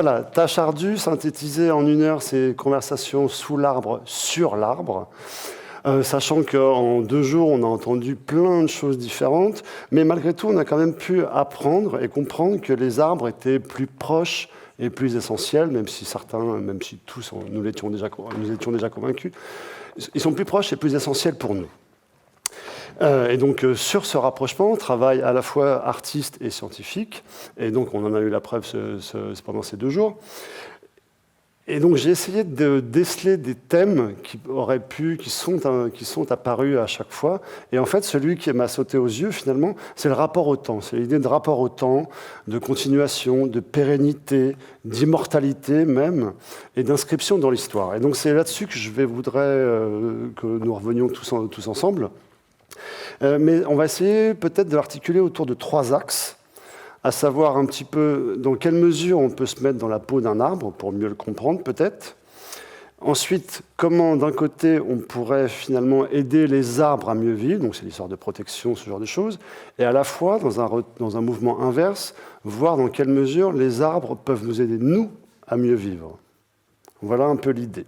voilà, tâche ardue, synthétiser en 1 heure ces conversations sous l'arbre, sur l'arbre. Sachant qu'en 2 jours, on a entendu plein de choses différentes, mais malgré tout, on a quand même pu apprendre et comprendre que les arbres étaient plus proches et plus essentiels, même si tous, nous étions déjà convaincus, ils sont plus proches et plus essentiels pour nous. Et donc, sur ce rapprochement, on travaille à la fois artiste et scientifique, et donc on en a eu la preuve pendant ces 2 jours. Et donc j'ai essayé de déceler des thèmes qui sont apparus à chaque fois. Et en fait, celui qui m'a sauté aux yeux, finalement, c'est le rapport au temps. C'est l'idée de rapport au temps, de continuation, de pérennité, d'immortalité même, et d'inscription dans l'histoire. Et donc c'est là-dessus que je voudrais que nous revenions tous ensemble. Mais on va essayer peut-être de l'articuler autour de 3 axes, à savoir un petit peu dans quelle mesure on peut se mettre dans la peau d'un arbre, pour mieux le comprendre peut-être. Ensuite, comment d'un côté on pourrait finalement aider les arbres à mieux vivre, donc c'est l'histoire de protection, ce genre de choses, et à la fois, dans un mouvement inverse, voir dans quelle mesure les arbres peuvent nous aider, nous, à mieux vivre. Voilà un peu l'idée.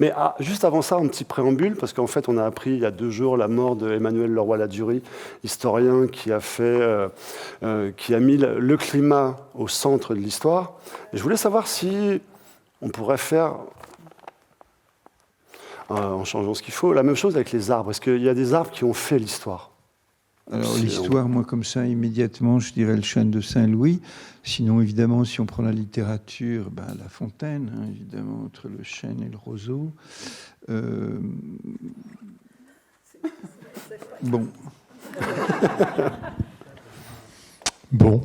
Mais juste avant ça, un petit préambule, parce qu'en fait, on a appris il y a 2 jours la mort de Emmanuel Leroy-Ladurie, historien qui a mis le climat au centre de l'histoire. Et je voulais savoir si on pourrait faire, en changeant ce qu'il faut, la même chose avec les arbres. Est-ce qu'il y a des arbres qui ont fait l'histoire ? Alors l'histoire, moi comme ça, immédiatement, je dirais le chêne de Saint-Louis. Sinon, évidemment, si on prend la littérature, La Fontaine, hein, évidemment, entre le chêne et le roseau. Bon. Bon.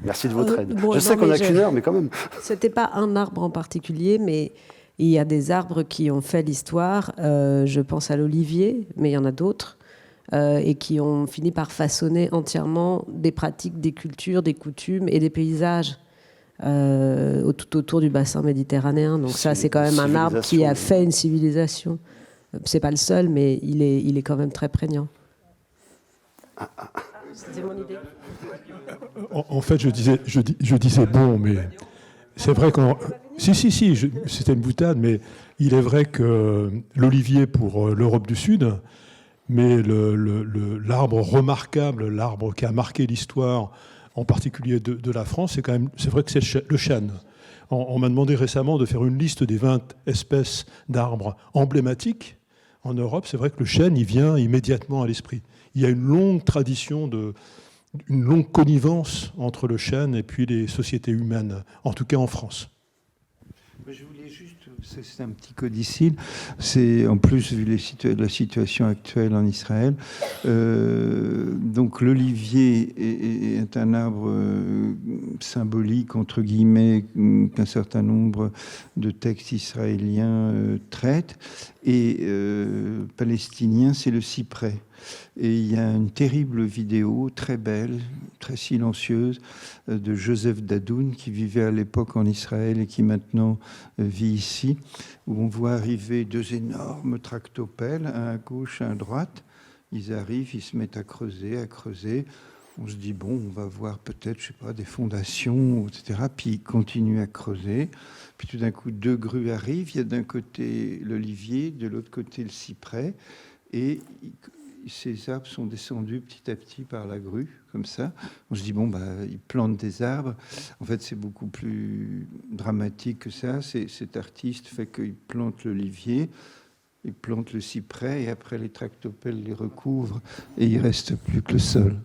Merci de votre aide. Je sais qu'on n'a qu'une heure, mais quand même. C'était pas un arbre en particulier, mais il y a des arbres qui ont fait l'histoire. Je pense à l'olivier, mais il y en a d'autres. Et qui ont fini par façonner entièrement des pratiques, des cultures, des coutumes et des paysages tout autour du bassin méditerranéen. Donc ça, c'est quand même un arbre qui a fait une civilisation. C'est pas le seul, mais il est quand même très prégnant. C'était mon idée. En fait, je disais bon, mais c'est vrai que... Si, c'était une boutade, mais il est vrai que l'olivier pour l'Europe du Sud... Mais l'arbre remarquable, l'arbre qui a marqué l'histoire, en particulier de la France, c'est vrai que c'est le chêne. On m'a demandé récemment de faire une liste des 20 espèces d'arbres emblématiques en Europe. C'est vrai que le chêne, il vient immédiatement à l'esprit. Il y a une longue tradition, une longue connivence entre le chêne et puis les sociétés humaines, en tout cas en France. Je voulais juste, c'est un petit codicile, c'est en plus vu la situation actuelle en Israël. Donc l'olivier est un arbre symbolique, entre guillemets, qu'un certain nombre de textes israéliens traitent. Et palestinien, c'est le cyprès. Et il y a une terrible vidéo, très belle, très silencieuse, de Joseph Dadoun, qui vivait à l'époque en Israël et qui maintenant vit ici, où on voit arriver 2 énormes tractopelles, un à gauche, un à droite. Ils arrivent, ils se mettent à creuser. On se dit, bon, on va voir peut-être, je sais pas, des fondations, etc. Puis ils continuent à creuser. Puis tout d'un coup, 2 grues arrivent. Il y a d'un côté l'olivier, de l'autre côté le cyprès. Et ces arbres sont descendus petit à petit par la grue, comme ça. On se dit, bon, ils plantent des arbres. En fait, c'est beaucoup plus dramatique que ça. Cet artiste fait qu'il plante l'olivier, il plante le cyprès, et après, les tractopelles les recouvrent, et il ne reste plus que le sol.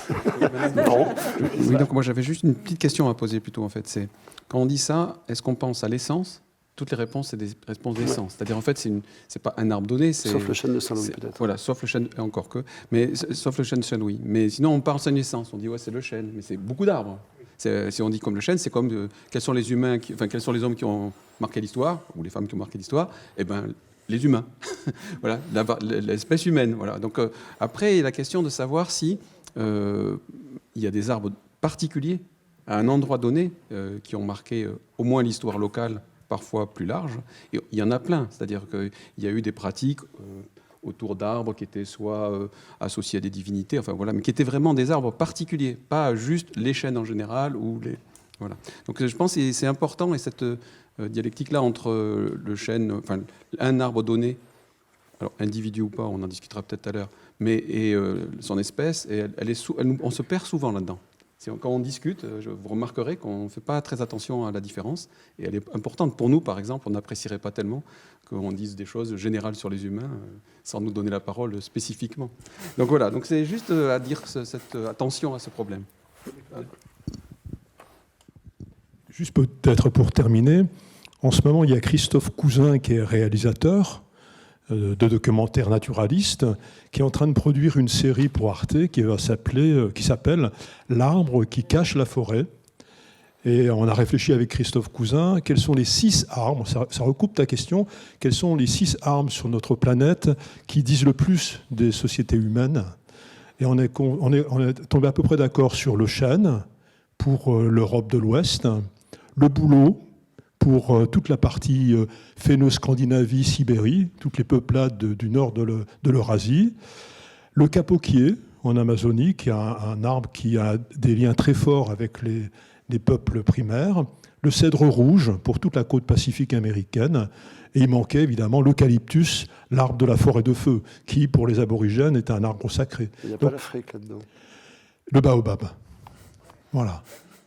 Oui, donc moi, j'avais juste une petite question à poser plutôt, en fait. C'est, quand on dit ça, est-ce qu'on pense à l'essence ? Toutes les réponses, c'est des réponses d'essence. C'est-à-dire, en fait, c'est pas un arbre donné. Sauf le chêne de Saint-Louis, peut-être. Voilà, sauf le chêne, encore que. Mais sauf le chêne de Saint-Louis. Mais sinon, on pense à une essence. On dit, ouais, c'est le chêne. Mais c'est beaucoup d'arbres. Si on dit comme le chêne, c'est comme quels sont les humains, quels sont les hommes qui ont marqué l'histoire, ou les femmes qui ont marqué l'histoire. Eh bien, les humains. Voilà, l'espèce humaine. Voilà. Donc, après, il y a la question de savoir si il y a des arbres particuliers à un endroit donné qui ont marqué au moins l'histoire locale, parfois plus large. Et il y en a plein. C'est-à-dire qu'il y a eu des pratiques autour d'arbres qui étaient soit associés à des divinités, enfin voilà, mais qui étaient vraiment des arbres particuliers, pas juste les chênes en général ou les voilà. Donc je pense que c'est important et cette dialectique-là entre le chêne, enfin un arbre donné, alors individu ou pas, on en discutera peut-être tout à l'heure, mais et son espèce, et on se perd souvent là-dedans. Quand on discute, vous remarquerez qu'on ne fait pas très attention à la différence. Et elle est importante pour nous, par exemple. On n'apprécierait pas tellement qu'on dise des choses générales sur les humains sans nous donner la parole spécifiquement. Donc voilà, donc c'est juste à dire cette attention à ce problème. Juste peut-être pour terminer, en ce moment, il y a Christophe Cousin qui est réalisateur de documentaires naturalistes, qui est en train de produire une série pour Arte qui s'appelle L'arbre qui cache la forêt. Et on a réfléchi avec Christophe Cousin, quels sont les 6 arbres, ça recoupe ta question, quels sont les 6 arbres sur notre planète qui disent le plus des sociétés humaines. Et on est tombé à peu près d'accord sur le chêne pour l'Europe de l'Ouest, le bouleau pour toute la partie Féno-Scandinavie, Sibérie, toutes les peuplades du nord de l'Eurasie. Le capoquier en Amazonie, qui est un arbre qui a des liens très forts avec les peuples primaires. Le cèdre rouge pour toute la côte pacifique américaine. Et il manquait évidemment l'eucalyptus, l'arbre de la forêt de feu, qui pour les aborigènes est un arbre sacré. Il n'y a pas l'Afrique là-dedans. Le baobab. Voilà.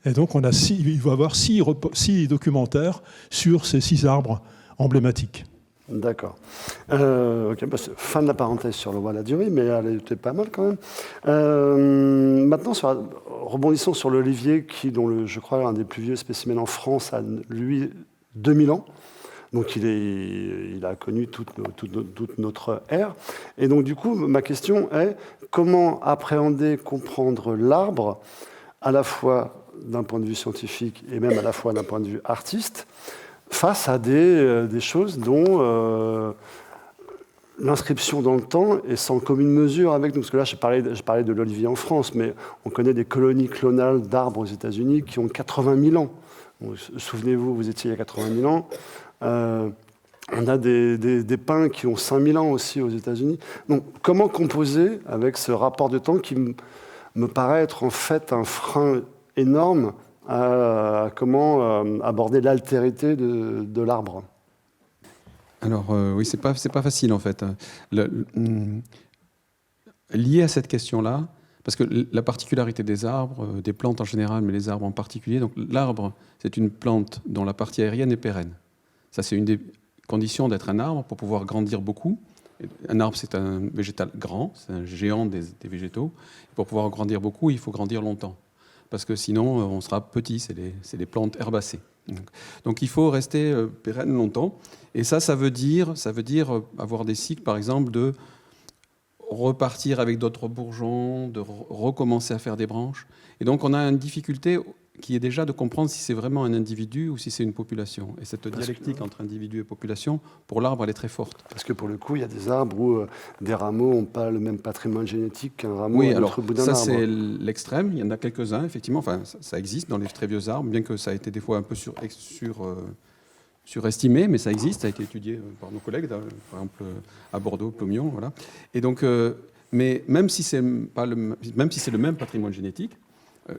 Et donc, il va y avoir 6 documentaires sur ces 6 arbres emblématiques. D'accord. Ok, fin de la parenthèse sur le Walladuri, mais elle était pas mal quand même. Maintenant, rebondissons sur l'olivier, dont je crois, un des plus vieux spécimens en France, a, lui, 2000 ans. Donc, il a connu toute notre ère. Et donc, du coup, ma question est, comment appréhender, comprendre l'arbre, à la fois d'un point de vue scientifique et même à la fois d'un point de vue artiste, face à des choses dont l'inscription dans le temps est sans commune mesure avec nous. Parce que là, je parlais de l'olivier en France, mais on connaît des colonies clonales d'arbres aux États-Unis qui ont 80 000 ans. Donc, souvenez-vous, vous étiez il y a 80 000 ans. On a des pins qui ont 5 000 ans aussi aux États-Unis. Donc, comment composer avec ce rapport de temps qui me paraît être en fait un frein énorme à comment aborder l'altérité de l'arbre? Alors oui, c'est pas facile en fait. Lié à cette question-là, parce que la particularité des arbres, des plantes en général, mais les arbres en particulier, donc l'arbre, c'est une plante dont la partie aérienne est pérenne. Ça, c'est une des conditions d'être un arbre pour pouvoir grandir beaucoup. Un arbre, c'est un végétal grand, c'est un géant des végétaux. Pour pouvoir grandir beaucoup, il faut grandir longtemps. Parce que sinon, on sera petit, c'est des plantes herbacées. Donc il faut rester pérenne longtemps. Et ça veut dire avoir des cycles, par exemple, de repartir avec d'autres bourgeons, de recommencer à faire des branches. Et donc on a une difficulté qui est déjà de comprendre si c'est vraiment un individu ou si c'est une population. Et cette dialectique entre individu et population, pour l'arbre, elle est très forte. Parce que pour le coup, il y a des arbres où des rameaux n'ont pas le même patrimoine génétique qu'un rameau à l'autre bout d'un arbre. Ça, c'est l'extrême. Il y en a quelques-uns, effectivement. Enfin, ça existe dans les très vieux arbres, bien que ça a été des fois un peu surestimé, mais ça existe. Ça a été étudié par nos collègues, par exemple à Bordeaux, Plomion, voilà. Et donc, mais même si c'est le même patrimoine génétique,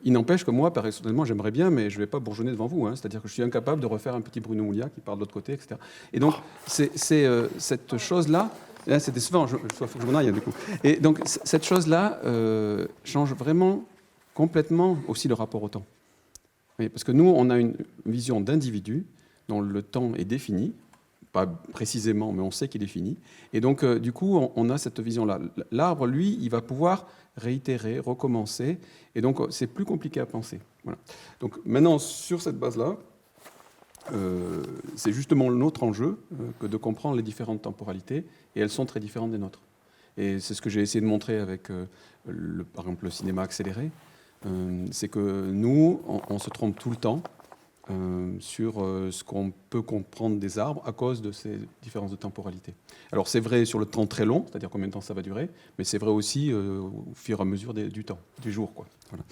il n'empêche que moi, personnellement, j'aimerais bien, mais je ne vais pas bourgeonner devant vous. C'est-à-dire que je suis incapable de refaire un petit Bruno Mouliat qui part de l'autre côté, etc. Et donc, c'est cette chose-là, c'est décevant, il faut que je m'en aille, du coup. Et donc, cette chose-là change vraiment complètement aussi le rapport au temps. Oui, parce que nous, on a une vision d'individu dont le temps est défini, pas précisément, mais on sait qu'il est fini. Et donc, du coup, on a cette vision-là. L'arbre, lui, il va pouvoir réitérer, recommencer, et donc c'est plus compliqué à penser. Voilà. Donc maintenant, sur cette base-là, c'est justement notre enjeu que de comprendre les différentes temporalités, et elles sont très différentes des nôtres. Et c'est ce que j'ai essayé de montrer avec, par exemple, le cinéma accéléré, c'est que nous, on se trompe tout le temps sur ce qu'on peut comprendre des arbres à cause de ces différences de temporalité. Alors c'est vrai sur le temps très long, c'est-à-dire combien de temps ça va durer, mais c'est vrai aussi au fur et à mesure du temps, des jours, quoi. Voilà.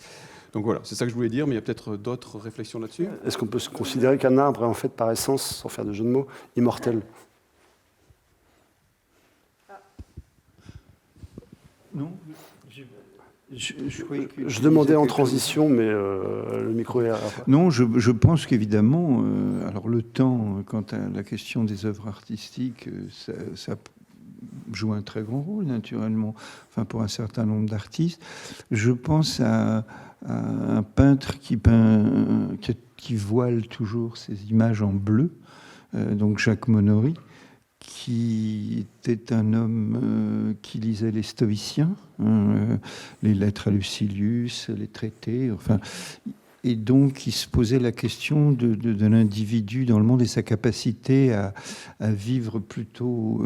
Donc voilà, c'est ça que je voulais dire, mais il y a peut-être d'autres réflexions là-dessus. Est-ce qu'on peut se considérer qu'un arbre est en fait par essence, sans faire de jeu de mots, immortel? Non, je demandais en transition, mais le micro est... Non, je pense qu'évidemment, alors le temps, quant à la question des œuvres artistiques, ça joue un très grand rôle, naturellement, enfin, pour un certain nombre d'artistes. Je pense à un peintre qui voile toujours ses images en bleu, donc Jacques Monory, qui était un homme qui lisait les stoïciens, les lettres à Lucilius, les traités, enfin, et donc il se posait la question de l'individu dans le monde et sa capacité à vivre plutôt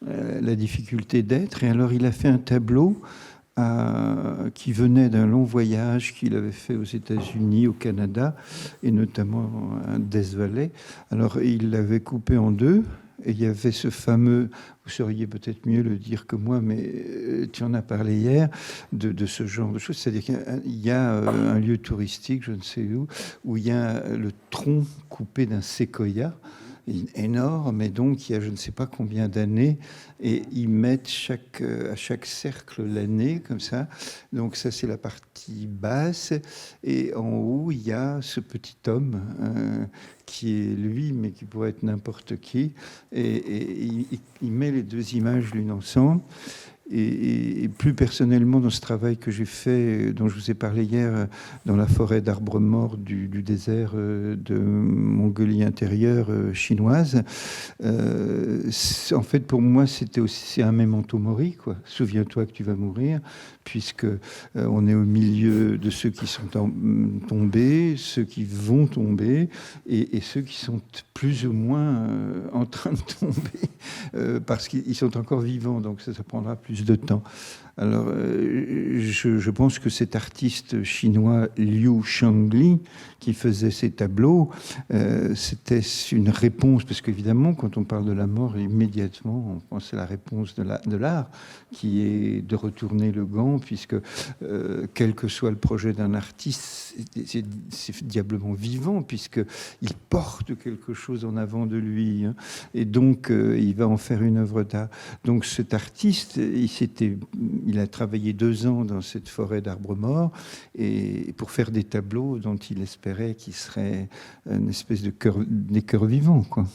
la difficulté d'être. Et alors il a fait un tableau qui venait d'un long voyage qu'il avait fait aux États-Unis, au Canada, et notamment à Death Valley. Alors il l'avait coupé en deux. Et il y avait ce fameux, vous sauriez peut-être mieux le dire que moi, mais tu en as parlé hier, de ce genre de choses. C'est-à-dire qu'il y a un lieu touristique, je ne sais où il y a le tronc coupé d'un séquoia, énorme, et donc il y a je ne sais pas combien d'années, et ils mettent à chaque cercle l'année, comme ça. Donc ça, c'est la partie basse, et en haut, il y a ce petit homme qui est lui, mais qui pourrait être n'importe qui, et il met les deux images l'une ensemble. Et plus personnellement, dans ce travail que j'ai fait, dont je vous ai parlé hier, dans la forêt d'arbres morts du désert de Mongolie intérieure chinoise, en fait, pour moi, c'était aussi un memento mori, quoi. Souviens-toi que tu vas mourir, puisque on est au milieu de ceux qui sont tombés, ceux qui vont tomber, et ceux qui sont plus ou moins en train de tomber, parce qu'ils sont encore vivants, donc ça prendra plus de temps. Alors, je pense que cet artiste chinois Liu Shangli, qui faisait ces tableaux, c'était une réponse, parce qu'évidemment, quand on parle de la mort, immédiatement, on pense à la réponse de l'art, qui est de retourner le gant, puisque quel que soit le projet d'un artiste, c'est diablement vivant, puisqu'il porte quelque chose en avant de lui, hein, et donc il va en faire une œuvre d'art. Donc cet artiste, il a travaillé 2 ans dans cette forêt d'arbres morts, et pour faire des tableaux dont il espérait qu'ils seraient une espèce des cœurs vivants, quoi.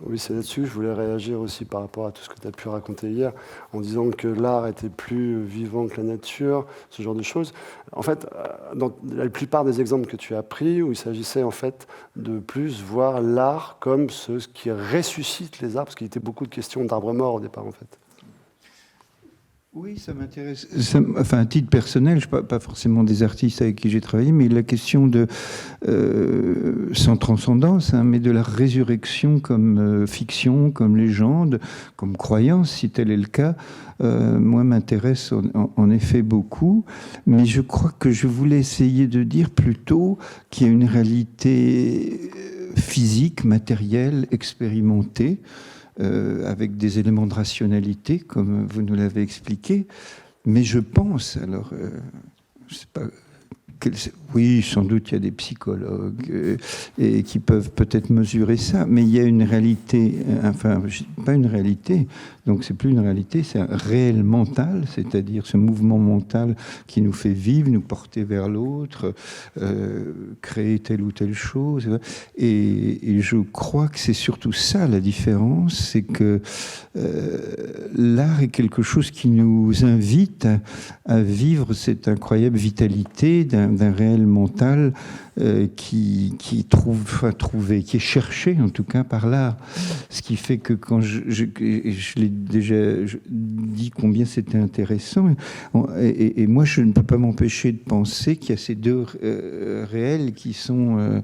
Oui, c'est là-dessus que je voulais réagir aussi par rapport à tout ce que tu as pu raconter hier, en disant que l'art était plus vivant que la nature, ce genre de choses. En fait, dans la plupart des exemples que tu as pris, où il s'agissait en fait de plus voir l'art comme ce qui ressuscite les arbres, parce qu'il était beaucoup de questions d'arbres morts au départ, en fait. Oui, ça m'intéresse. Enfin, à titre personnel, je pas forcément des artistes avec qui j'ai travaillé, mais la question de, sans transcendance, hein, mais de la résurrection comme fiction, comme légende, comme croyance, si tel est le cas, moi m'intéresse en effet beaucoup. Mais je crois que je voulais essayer de dire plutôt qu'il y a une réalité physique, matérielle, expérimentée, avec des éléments de rationalité, comme vous nous l'avez expliqué. Mais je pense, alors, je sais pas, oui, sans doute, il y a des psychologues et qui peuvent peut-être mesurer ça, mais il y a une réalité, enfin, pas une réalité, donc c'est plus une réalité, c'est un réel mental, c'est-à-dire ce mouvement mental qui nous fait vivre, nous porter vers l'autre, créer telle ou telle chose. Et je crois que c'est surtout ça la différence, c'est que l'art est quelque chose qui nous invite à vivre cette incroyable vitalité d'un réel mental qui est cherché en tout cas par l'art. Ce qui fait que quand je l'ai déjà dit combien c'était intéressant, et moi je ne peux pas m'empêcher de penser qu'il y a ces deux réels qui sont...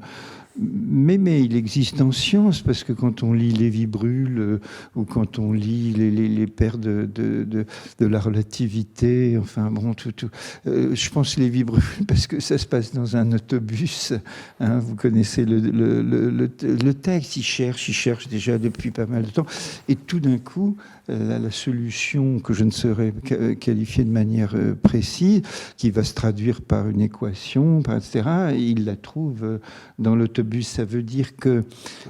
Mais il existe en science, parce que quand on lit Lévi-Bruhl ou quand on lit les pères de la relativité, enfin bon, je pense Lévi-Bruhl parce que ça se passe dans un autobus, hein, vous connaissez le texte, il cherche déjà depuis pas mal de temps, et tout d'un coup, la solution que je ne saurais qualifier de manière précise, qui va se traduire par une équation, etc., il la trouve dans l'autobus. Ça veut dire que...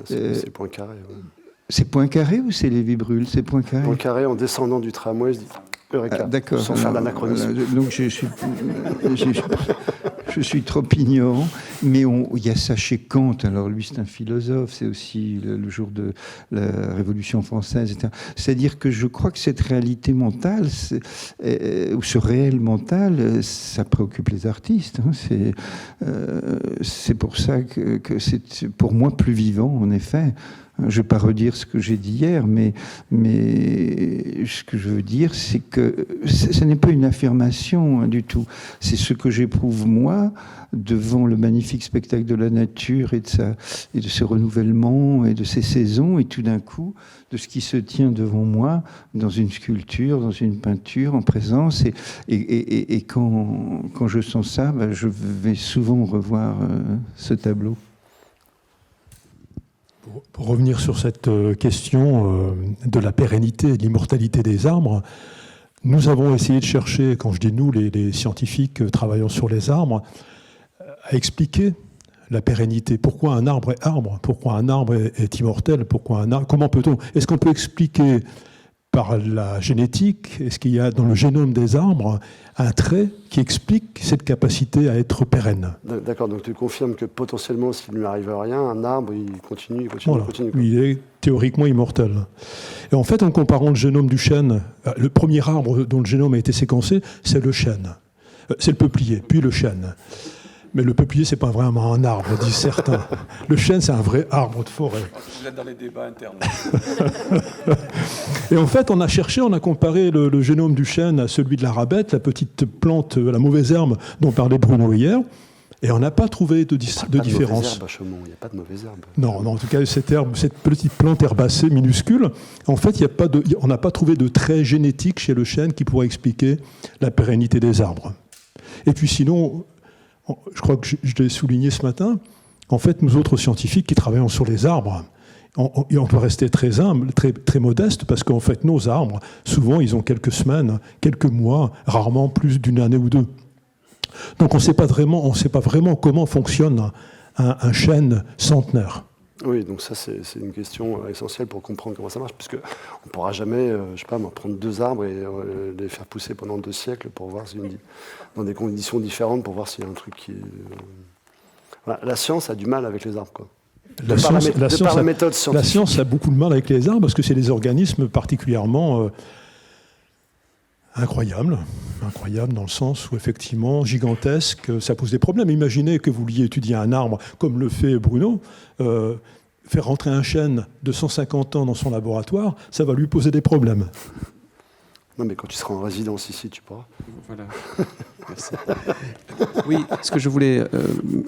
C'est Poincaré. Ouais. C'est Poincaré ou c'est Lévi-Bruhl? C'est Poincaré. Poincaré, en descendant du tramway, se dit Eureka, D'accord. sans faire d'anachronisme. Voilà, donc je suis trop ignorant, mais il y a ça chez Kant. Alors lui, c'est un philosophe, c'est aussi le jour de la Révolution française, etc. C'est-à-dire que je crois que cette réalité mentale, ou ce réel mental, ça préoccupe les artistes. Hein. C'est pour ça que c'est pour moi plus vivant, en effet. Je ne vais pas redire ce que j'ai dit hier, mais ce que je veux dire, c'est que ce n'est pas une affirmation, hein, du tout. C'est ce que j'éprouve moi devant le magnifique spectacle de la nature et de ses renouvellements et de ses saisons, et tout d'un coup, de ce qui se tient devant moi dans une sculpture, dans une peinture, en présence. Et quand je sens ça, je vais souvent revoir ce tableau. Pour revenir sur cette question de la pérennité et de l'immortalité des arbres, nous avons essayé de chercher, quand je dis nous, les scientifiques travaillant sur les arbres, à expliquer la pérennité. Pourquoi un arbre est arbre? Pourquoi un arbre est immortel? Pourquoi un arbre? Comment peut-on? Est-ce qu'on peut expliquer par la génétique, est-ce qu'il y a dans le génome des arbres un trait qui explique cette capacité à être pérenne? D'accord, donc tu confirmes que potentiellement, s'il ne lui arrive rien, un arbre, il continue. Voilà. Il est théoriquement immortel. Et en fait, en comparant le génome du chêne, le premier arbre dont le génome a été séquencé, c'est le chêne. C'est le peuplier, puis le chêne. Mais le peuplier, c'est pas vraiment un arbre, disent certains. Le chêne, c'est un vrai arbre de forêt. Vous êtes dans les débats internes. Et en fait, on a comparé le génome du chêne à celui de la rabette, la petite plante, la mauvaise herbe dont parlait Bruno hier, et on n'a pas trouvé de différence. Il n'y a pas de mauvaise herbe. Non, en tout cas, cette petite plante herbacée minuscule, en fait, on n'a pas trouvé de trait génétique chez le chêne qui pourrait expliquer la pérennité des arbres. Et puis sinon, je crois que je l'ai souligné ce matin, en fait, nous autres scientifiques qui travaillons sur les arbres, on peut rester très humble, très modeste, parce qu'en fait, nos arbres, souvent, ils ont quelques semaines, quelques mois, rarement plus d'une année ou deux. Donc on ne sait pas vraiment comment fonctionne un chêne centenaire. Oui, donc ça, c'est une question essentielle pour comprendre comment ça marche, puisqu'on ne pourra jamais, je sais pas, prendre deux arbres et les faire pousser pendant 2 siècles pour voir dans des conditions différentes, pour voir s'il y a un truc qui est... Voilà. La science a du mal avec les arbres, quoi. La science a beaucoup de mal avec les arbres parce que c'est des organismes particulièrement incroyables dans le sens où effectivement gigantesques, ça pose des problèmes. Imaginez que vous vouliez étudier un arbre comme le fait Bruno, faire rentrer un chêne de 150 ans dans son laboratoire, ça va lui poser des problèmes. Non, mais quand tu seras en résidence ici, tu pourras. Voilà. Merci. Oui, ce que je voulais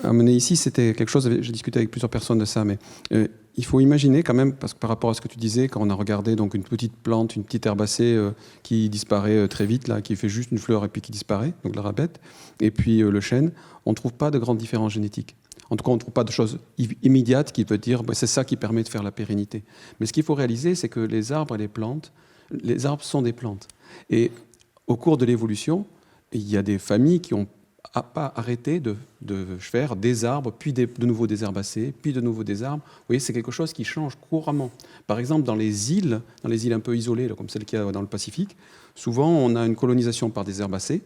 amener ici, c'était quelque chose, j'ai discuté avec plusieurs personnes de ça, mais il faut imaginer quand même, parce que par rapport à ce que tu disais, quand on a regardé donc une petite plante, une petite herbacée qui disparaît très vite, là, qui fait juste une fleur et puis qui disparaît, donc la rabette, et puis le chêne, on ne trouve pas de grandes différences génétiques. En tout cas, on ne trouve pas de choses immédiates qui peut dire c'est ça qui permet de faire la pérennité. Mais ce qu'il faut réaliser, c'est que les arbres et les arbres sont des plantes. Et au cours de l'évolution, il y a des familles qui n'ont pas arrêté de faire des arbres, puis de nouveau des herbacées, puis de nouveau des arbres. Vous voyez, c'est quelque chose qui change couramment. Par exemple, dans les îles un peu isolées, là, comme celle qu'il y a dans le Pacifique, souvent on a une colonisation par des herbacées.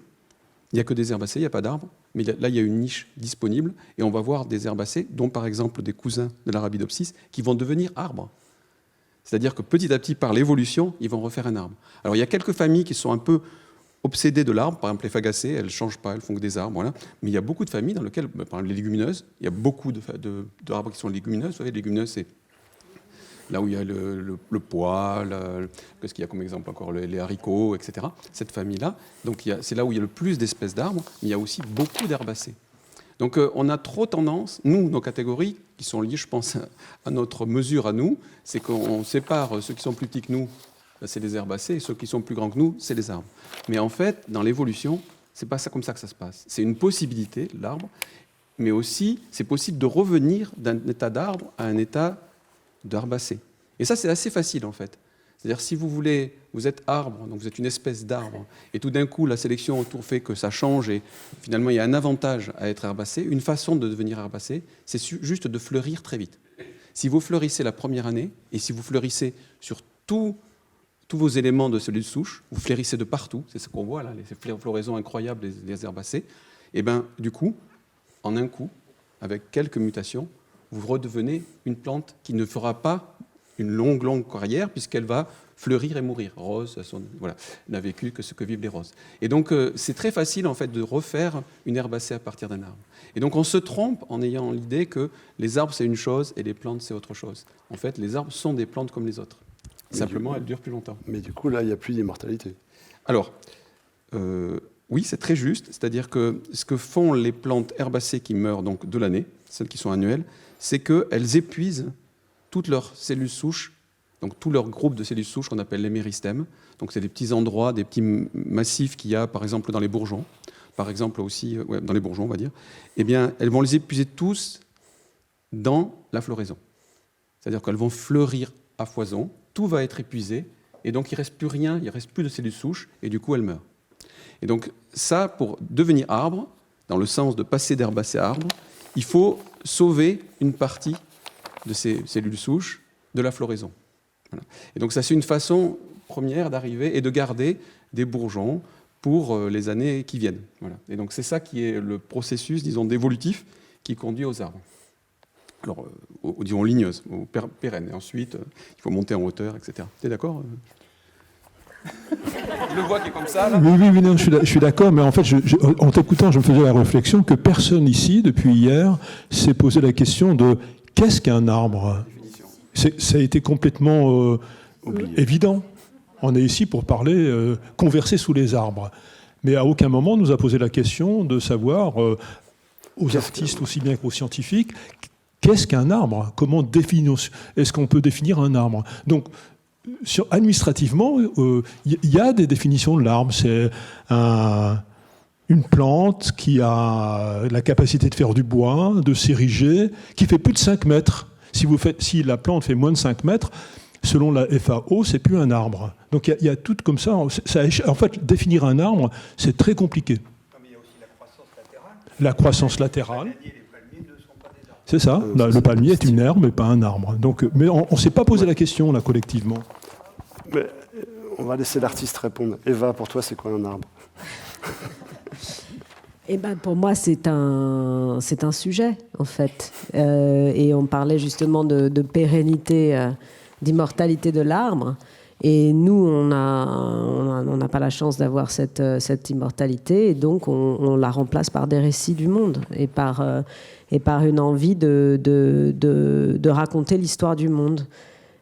Il n'y a que des herbacées, il n'y a pas d'arbres. Mais là, il y a une niche disponible et on va voir des herbacées, dont par exemple des cousins de l'Arabidopsis, qui vont devenir arbres. C'est-à-dire que petit à petit, par l'évolution, ils vont refaire un arbre. Alors, il y a quelques familles qui sont un peu obsédées de l'arbre. Par exemple, les fagacées, elles ne changent pas, elles font que des arbres. Voilà. Mais il y a beaucoup de familles dans lesquelles, par exemple, les légumineuses, il y a beaucoup d'arbres qui sont légumineuses. Vous savez, les légumineuses, c'est là où il y a le pois, qu'est-ce qu'il y a comme exemple encore, les haricots, etc. Cette famille-là, donc c'est là où il y a le plus d'espèces d'arbres, mais il y a aussi beaucoup d'herbacées. Donc on a trop tendance, nous, nos catégories, qui sont liées, je pense, à notre mesure à nous, c'est qu'on sépare ceux qui sont plus petits que nous, c'est les herbacées, et ceux qui sont plus grands que nous, c'est les arbres. Mais en fait, dans l'évolution, c'est pas ça comme ça que ça se passe. C'est une possibilité, l'arbre, mais aussi, c'est possible de revenir d'un état d'arbre à un état d'herbacée. Et ça, c'est assez facile, en fait. C'est-à-dire, si vous voulez, vous êtes arbre, donc vous êtes une espèce d'arbre, et tout d'un coup, la sélection autour fait que ça change, et finalement, il y a un avantage à être herbacé. Une façon de devenir herbacé, c'est juste de fleurir très vite. Si vous fleurissez la première année, et si vous fleurissez sur tous tous vos éléments de cellules souches, vous fleurissez de partout, c'est ce qu'on voit là, les floraisons incroyables des herbacées, et bien du coup, en un coup, avec quelques mutations, vous redevenez une plante qui ne fera pas une longue carrière, puisqu'elle va fleurir et mourir. Rose, voilà, n'a vécu que ce que vivent les roses. Et donc, c'est très facile, en fait, de refaire une herbacée à partir d'un arbre. Et donc, on se trompe en ayant l'idée que les arbres, c'est une chose et les plantes, c'est autre chose. En fait, les arbres sont des plantes comme les autres. Simplement, elles durent plus longtemps. Mais du coup, là, il n'y a plus d'immortalité. Alors, oui, c'est très juste. C'est-à-dire que ce que font les plantes herbacées qui meurent donc de l'année, celles qui sont annuelles, c'est qu'elles épuisent toutes leurs cellules souches, donc tout leur groupe de cellules souches qu'on appelle les méristèmes. Donc c'est des petits endroits, des petits massifs qu'il y a par exemple dans les bourgeons, par exemple aussi dans les bourgeons on va dire. Eh bien, elles vont les épuiser tous dans la floraison. C'est-à-dire qu'elles vont fleurir à foison, tout va être épuisé, et donc il ne reste plus rien, il ne reste plus de cellules souches, et du coup elles meurent. Et donc ça, pour devenir arbre, dans le sens de passer d'herbacée à arbre, il faut sauver une partie de ces cellules souches de la floraison. Voilà. Et donc ça, c'est une façon première d'arriver et de garder des bourgeons pour les années qui viennent. Voilà. Et donc c'est ça qui est le processus, disons, d'évolutif qui conduit aux arbres. Alors, disons ligneuse, aux pérennes. Et ensuite, il faut monter en hauteur, etc. Tu es d'accord ? Je le vois qui est comme ça, là. Oui, non, je suis d'accord, mais en fait, en t'écoutant, je me faisais la réflexion que personne ici, depuis hier, s'est posé la question de qu'est-ce qu'un arbre ? Ça a été complètement évident. On est ici pour parler, converser sous les arbres. Mais à aucun moment, on nous a posé la question de savoir, aux artistes aussi bien qu'aux scientifiques, qu'est-ce qu'un arbre ? Comment est-ce qu'on peut définir un arbre ? Donc, administrativement, il y a des définitions de l'arbre. C'est une plante qui a la capacité de faire du bois, de s'ériger, qui fait plus de 5 mètres. Si la plante fait moins de 5 mètres, selon la FAO, c'est plus un arbre. Donc il y a tout comme ça. En fait, définir un arbre, c'est très compliqué. Non, mais il y a aussi la croissance latérale. La croissance latérale. Les palmiers ne sont pas des arbres. C'est ça. Le palmier est une herbe, mais pas un arbre. Donc, mais on ne s'est pas posé la question, là, collectivement. Mais on va laisser l'artiste répondre. Eva, pour toi, c'est quoi un arbre ? Eh ben, pour moi, c'est un sujet, en fait. Et on parlait justement de pérennité, d'immortalité de l'arbre. Et nous, on n'a pas la chance d'avoir cette immortalité. Et donc, on la remplace par des récits du monde et par une envie de raconter l'histoire du monde.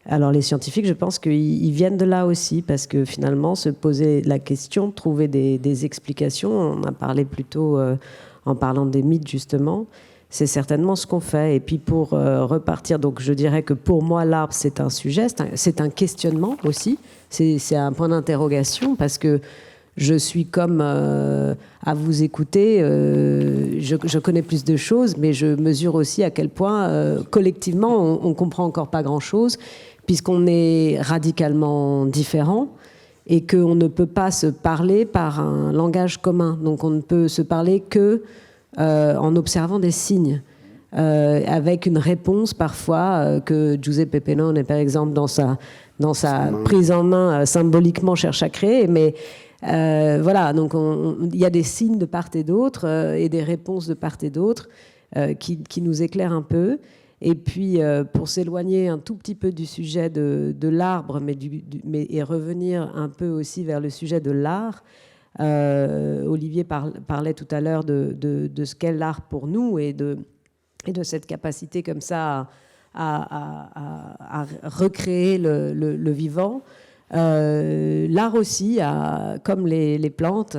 Alors les scientifiques, je pense qu'ils viennent de là aussi, parce que finalement, se poser la question, trouver des explications, on a parlé plutôt en parlant des mythes justement, c'est certainement ce qu'on fait. Et puis pour repartir, donc je dirais que pour moi, l'arbre, c'est un sujet, c'est un questionnement aussi, c'est un point d'interrogation, parce que je suis comme à vous écouter, je connais plus de choses, mais je mesure aussi à quel point collectivement, on ne comprend encore pas grand-chose, puisqu'on est radicalement différents et qu'on ne peut pas se parler par un langage commun. Donc on ne peut se parler que en observant des signes, avec une réponse parfois que Giuseppe Pennone, par exemple, dans sa prise en main symboliquement cherche à créer. Mais voilà, donc il y a des signes de part et d'autre et des réponses de part et d'autre qui nous éclairent un peu. Et puis, pour s'éloigner un tout petit peu du sujet de l'arbre, et revenir un peu aussi vers le sujet de l'art, Olivier parlait tout à l'heure de ce qu'est l'art pour nous et de cette capacité comme ça à recréer le vivant. L'art aussi, comme les plantes,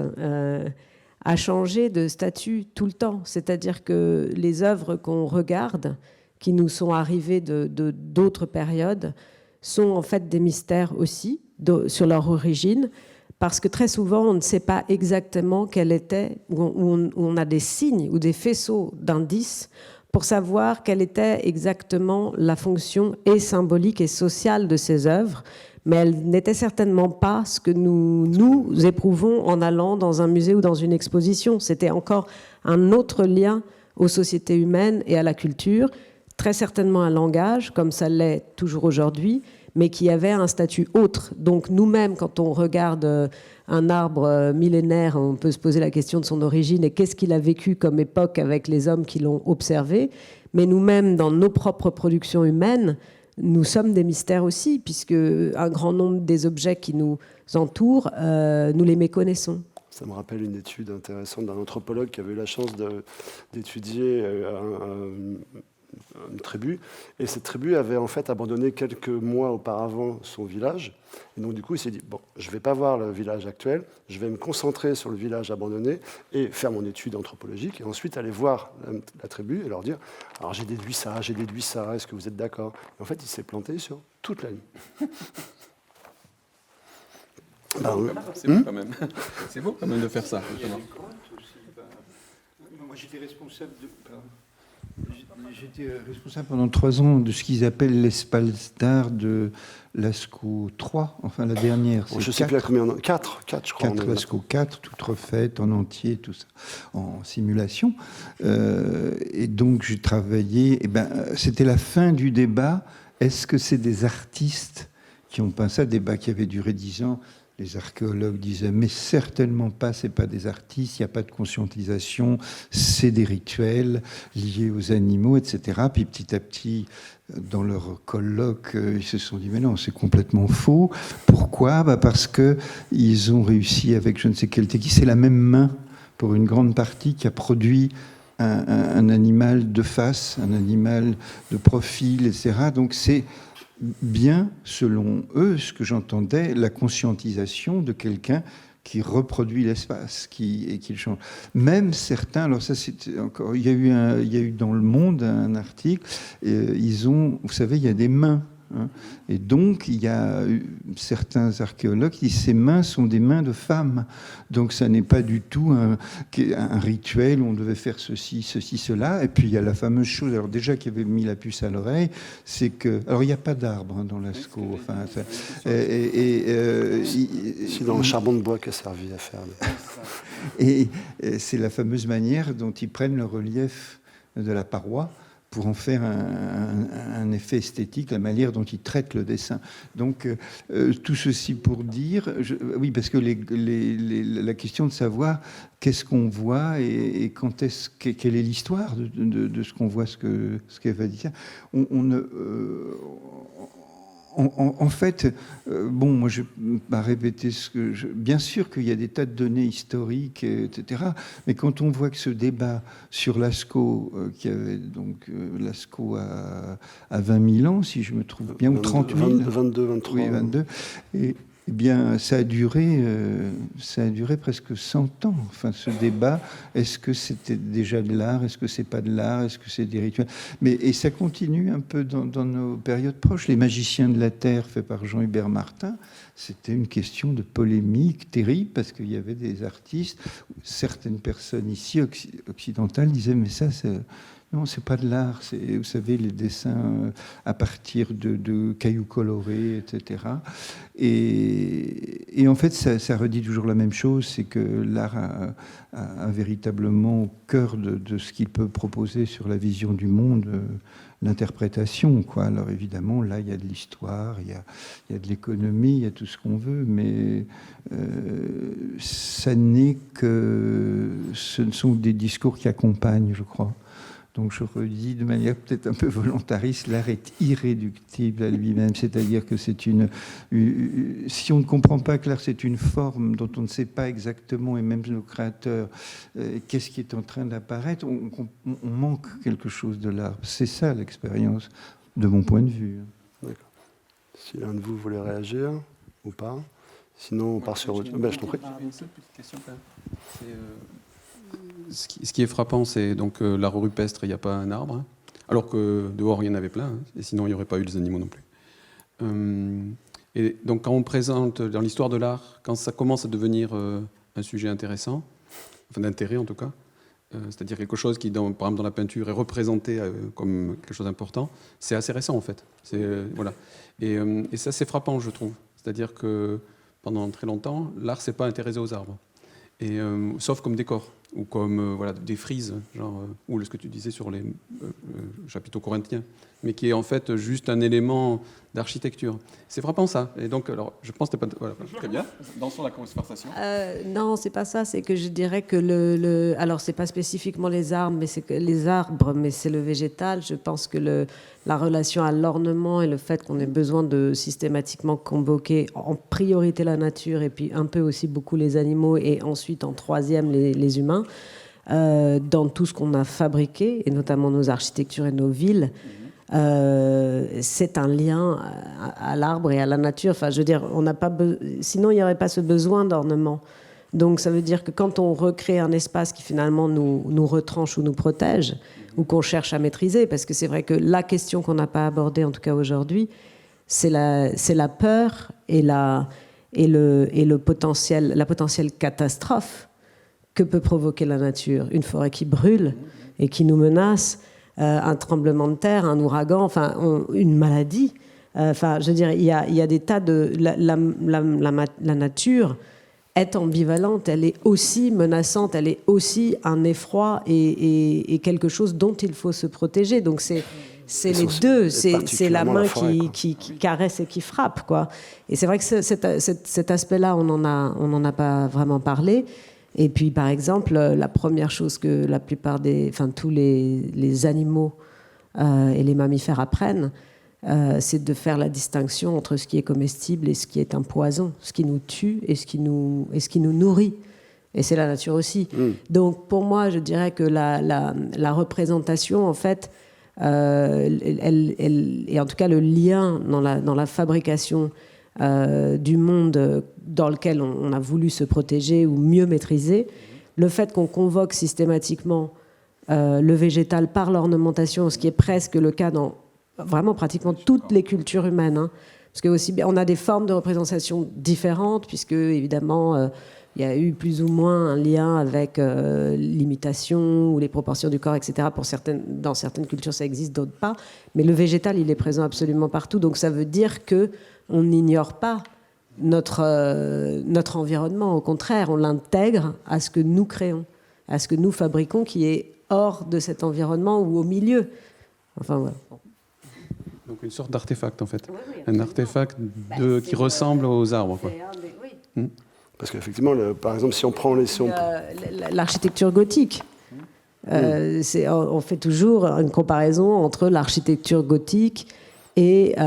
a changé de statut tout le temps. C'est-à-dire que les œuvres qu'on regarde, qui nous sont arrivées d'autres périodes, sont en fait des mystères aussi sur leur origine, parce que très souvent, on ne sait pas exactement quelle était, ou on a des signes ou des faisceaux d'indices pour savoir quelle était exactement la fonction et symbolique et sociale de ces œuvres, mais elles n'étaient certainement pas ce que nous éprouvons en allant dans un musée ou dans une exposition. C'était encore un autre lien aux sociétés humaines et à la culture, très certainement un langage, comme ça l'est toujours aujourd'hui, mais qui avait un statut autre. Donc nous-mêmes, quand on regarde un arbre millénaire, on peut se poser la question de son origine et qu'est-ce qu'il a vécu comme époque avec les hommes qui l'ont observé. Mais nous-mêmes, dans nos propres productions humaines, nous sommes des mystères aussi, puisque un grand nombre des objets qui nous entourent, nous les méconnaissons. Ça me rappelle une étude intéressante d'un anthropologue qui avait eu la chance d'étudier une tribu. Et cette tribu avait en fait abandonné quelques mois auparavant son village. Et donc du coup, il s'est dit, bon, je ne vais pas voir le village actuel, je vais me concentrer sur le village abandonné et faire mon étude anthropologique. Et ensuite aller voir la tribu et leur dire, alors j'ai déduit ça, est-ce que vous êtes d'accord? Et en fait, il s'est planté sur toute la ligne. C'est beau quand même. C'est beau quand même de faire ça. Moi, j'étais responsable pendant 3 ans de ce qu'ils appellent l'Espaldar de Lascaux 3, enfin la dernière. Bon, je ne sais plus à combien on en a. 4, je crois. 4 Lascaux 4, toute refaite en entier, tout ça, en simulation. Et donc, j'ai travaillé. C'était la fin du débat. Est-ce que c'est des artistes qui ont peint ça? Débat qui avait duré 10 ans. Les archéologues disaient, mais certainement pas, c'est pas des artistes, il n'y a pas de conscientisation, c'est des rituels liés aux animaux, etc. Puis petit à petit, dans leur colloque, ils se sont dit, mais non, c'est complètement faux. Pourquoi? Parce qu'ils ont réussi avec je ne sais quelle technique, c'est la même main, pour une grande partie, qui a produit un animal de face, un animal de profil, etc. Donc c'est bien, selon eux, ce que j'entendais, la conscientisation de quelqu'un qui reproduit l'espace, et qui le change. Même certains, alors ça c'était encore, il y a eu dans Le Monde un article, ils ont, vous savez, il y a des mains. Hein, et donc, il y a certains archéologues qui disent ces mains sont des mains de femmes. Donc, ça n'est pas du tout un rituel où on devait faire ceci, cela. Et puis, il y a la fameuse chose, alors déjà qui avait mis la puce à l'oreille, c'est que... Alors, il n'y a pas d'arbre dans Lascaux. Enfin, c'est dans le charbon de bois qui a servi à faire. Et c'est la fameuse manière dont ils prennent le relief de la paroi pour en faire un effet esthétique, la manière dont ils traitent le dessin. Donc, tout ceci pour dire... oui, parce que la question de savoir qu'est-ce qu'on voit et quand quelle est l'histoire de ce qu'on voit, ce qu'elle va dire, en fait, bon, moi je ne vais pas répéter bien sûr qu'il y a des tas de données historiques, etc. Mais quand on voit que ce débat sur Lascaux, qui avait donc Lascaux à 20 000 ans, si je me trouve bien, ou 30 000, 22, 23. Oui, 22. Eh bien, ça a duré presque 100 ans. Enfin, ce débat, est-ce que c'était déjà de l'art? Est-ce que c'est pas de l'art? Est-ce que c'est des rituels? Et ça continue un peu dans nos périodes proches. Les magiciens de la Terre, fait par Jean-Hubert Martin, c'était une question de polémique terrible parce qu'il y avait des artistes, certaines personnes ici occidentales disaient mais ça c'est... Non, c'est pas de l'art. Vous savez, les dessins à partir de cailloux colorés, etc. Et en fait, ça redit toujours la même chose, c'est que l'art a véritablement au cœur de ce qu'il peut proposer sur la vision du monde, l'interprétation, quoi. Alors évidemment, là, il y a de l'histoire, il y a de l'économie, il y a tout ce qu'on veut, mais ça n'est que... Ce ne sont des discours qui accompagnent, je crois. Donc je redis de manière peut-être un peu volontariste, l'art est irréductible à lui-même, c'est-à-dire que c'est si on ne comprend pas que l'art c'est une forme dont on ne sait pas exactement, et même nos créateurs, qu'est-ce qui est en train d'apparaître, on manque quelque chose de l'art. C'est ça l'expérience, de mon point de vue. D'accord. Si l'un de vous voulait réagir ou pas, sinon on part sur autre chose. Je t'en prie. Une seule petite question quand même. Ce qui est frappant, c'est donc l'art rupestre, il n'y a pas un arbre, hein, alors que dehors, il y en avait plein, hein, et sinon, il n'y aurait pas eu les animaux non plus. Et donc, quand on présente dans l'histoire de l'art, quand ça commence à devenir un sujet intéressant, enfin d'intérêt en tout cas, c'est-à-dire quelque chose qui, par exemple, dans la peinture, est représenté comme quelque chose d'important, c'est assez récent, en fait. Voilà. Et ça, c'est frappant, je trouve. C'est-à-dire que pendant très longtemps, l'art ne s'est pas intéressé aux arbres. Sauf comme décor. ou comme voilà, des frises, genre, ou ce que tu disais sur les chapiteaux corinthiens, mais qui est en fait juste un élément d'architecture. C'est frappant ça. Et donc, alors, je pense que voilà, très bien. Dansons la conversation. Non, c'est pas ça. C'est que je dirais que alors c'est pas spécifiquement les arbres, mais c'est le végétal. Je pense que la relation à l'ornement et le fait qu'on ait besoin de systématiquement convoquer en priorité la nature et puis un peu aussi beaucoup les animaux et ensuite en troisième les humains dans tout ce qu'on a fabriqué et notamment nos architectures et nos villes. C'est un lien à l'arbre et à la nature. Enfin, je veux dire, sinon il n'y aurait pas ce besoin d'ornement. Donc ça veut dire que quand on recrée un espace qui finalement nous retranche ou nous protège, ou qu'on cherche à maîtriser, parce que c'est vrai que la question qu'on n'a pas abordée, en tout cas aujourd'hui, c'est la peur et la potentielle catastrophe que peut provoquer la nature. Une forêt qui brûle et qui nous menace, un tremblement de terre, un ouragan, enfin une maladie. Enfin, je veux dire, il y a des tas de la nature est ambivalente, elle est aussi menaçante, elle est aussi un effroi et quelque chose dont il faut se protéger. Donc c'est les deux, c'est la main qui caresse et qui frappe, quoi. Et c'est vrai que cet aspect-là, on en a pas vraiment parlé. Et puis, par exemple, la première chose que la plupart tous les animaux et les mammifères apprennent, c'est de faire la distinction entre ce qui est comestible et ce qui est un poison, ce qui nous tue et ce qui nous nourrit. Et c'est la nature aussi. Donc, pour moi, je dirais que la représentation, en fait, et en tout cas le lien dans la fabrication du monde dans lequel on a voulu se protéger ou mieux maîtriser, le fait qu'on convoque systématiquement le végétal par l'ornementation, ce qui est presque le cas dans vraiment pratiquement toutes les cultures humaines, hein, parce que aussi on a des formes de représentation différentes, puisque évidemment il y a eu plus ou moins un lien avec l'imitation ou les proportions du corps, etc. Dans certaines cultures ça existe, d'autres pas, mais le végétal il est présent absolument partout, donc ça veut dire que on n'ignore pas notre environnement. Au contraire, on l'intègre à ce que nous créons, à ce que nous fabriquons, qui est hors de cet environnement ou au milieu. Enfin, voilà. Donc une sorte d'artefact, en fait. Oui, un artefact qui ressemble aux arbres, quoi. Parce qu'effectivement, par exemple, si on prend l'architecture gothique, on fait toujours une comparaison entre l'architecture gothique et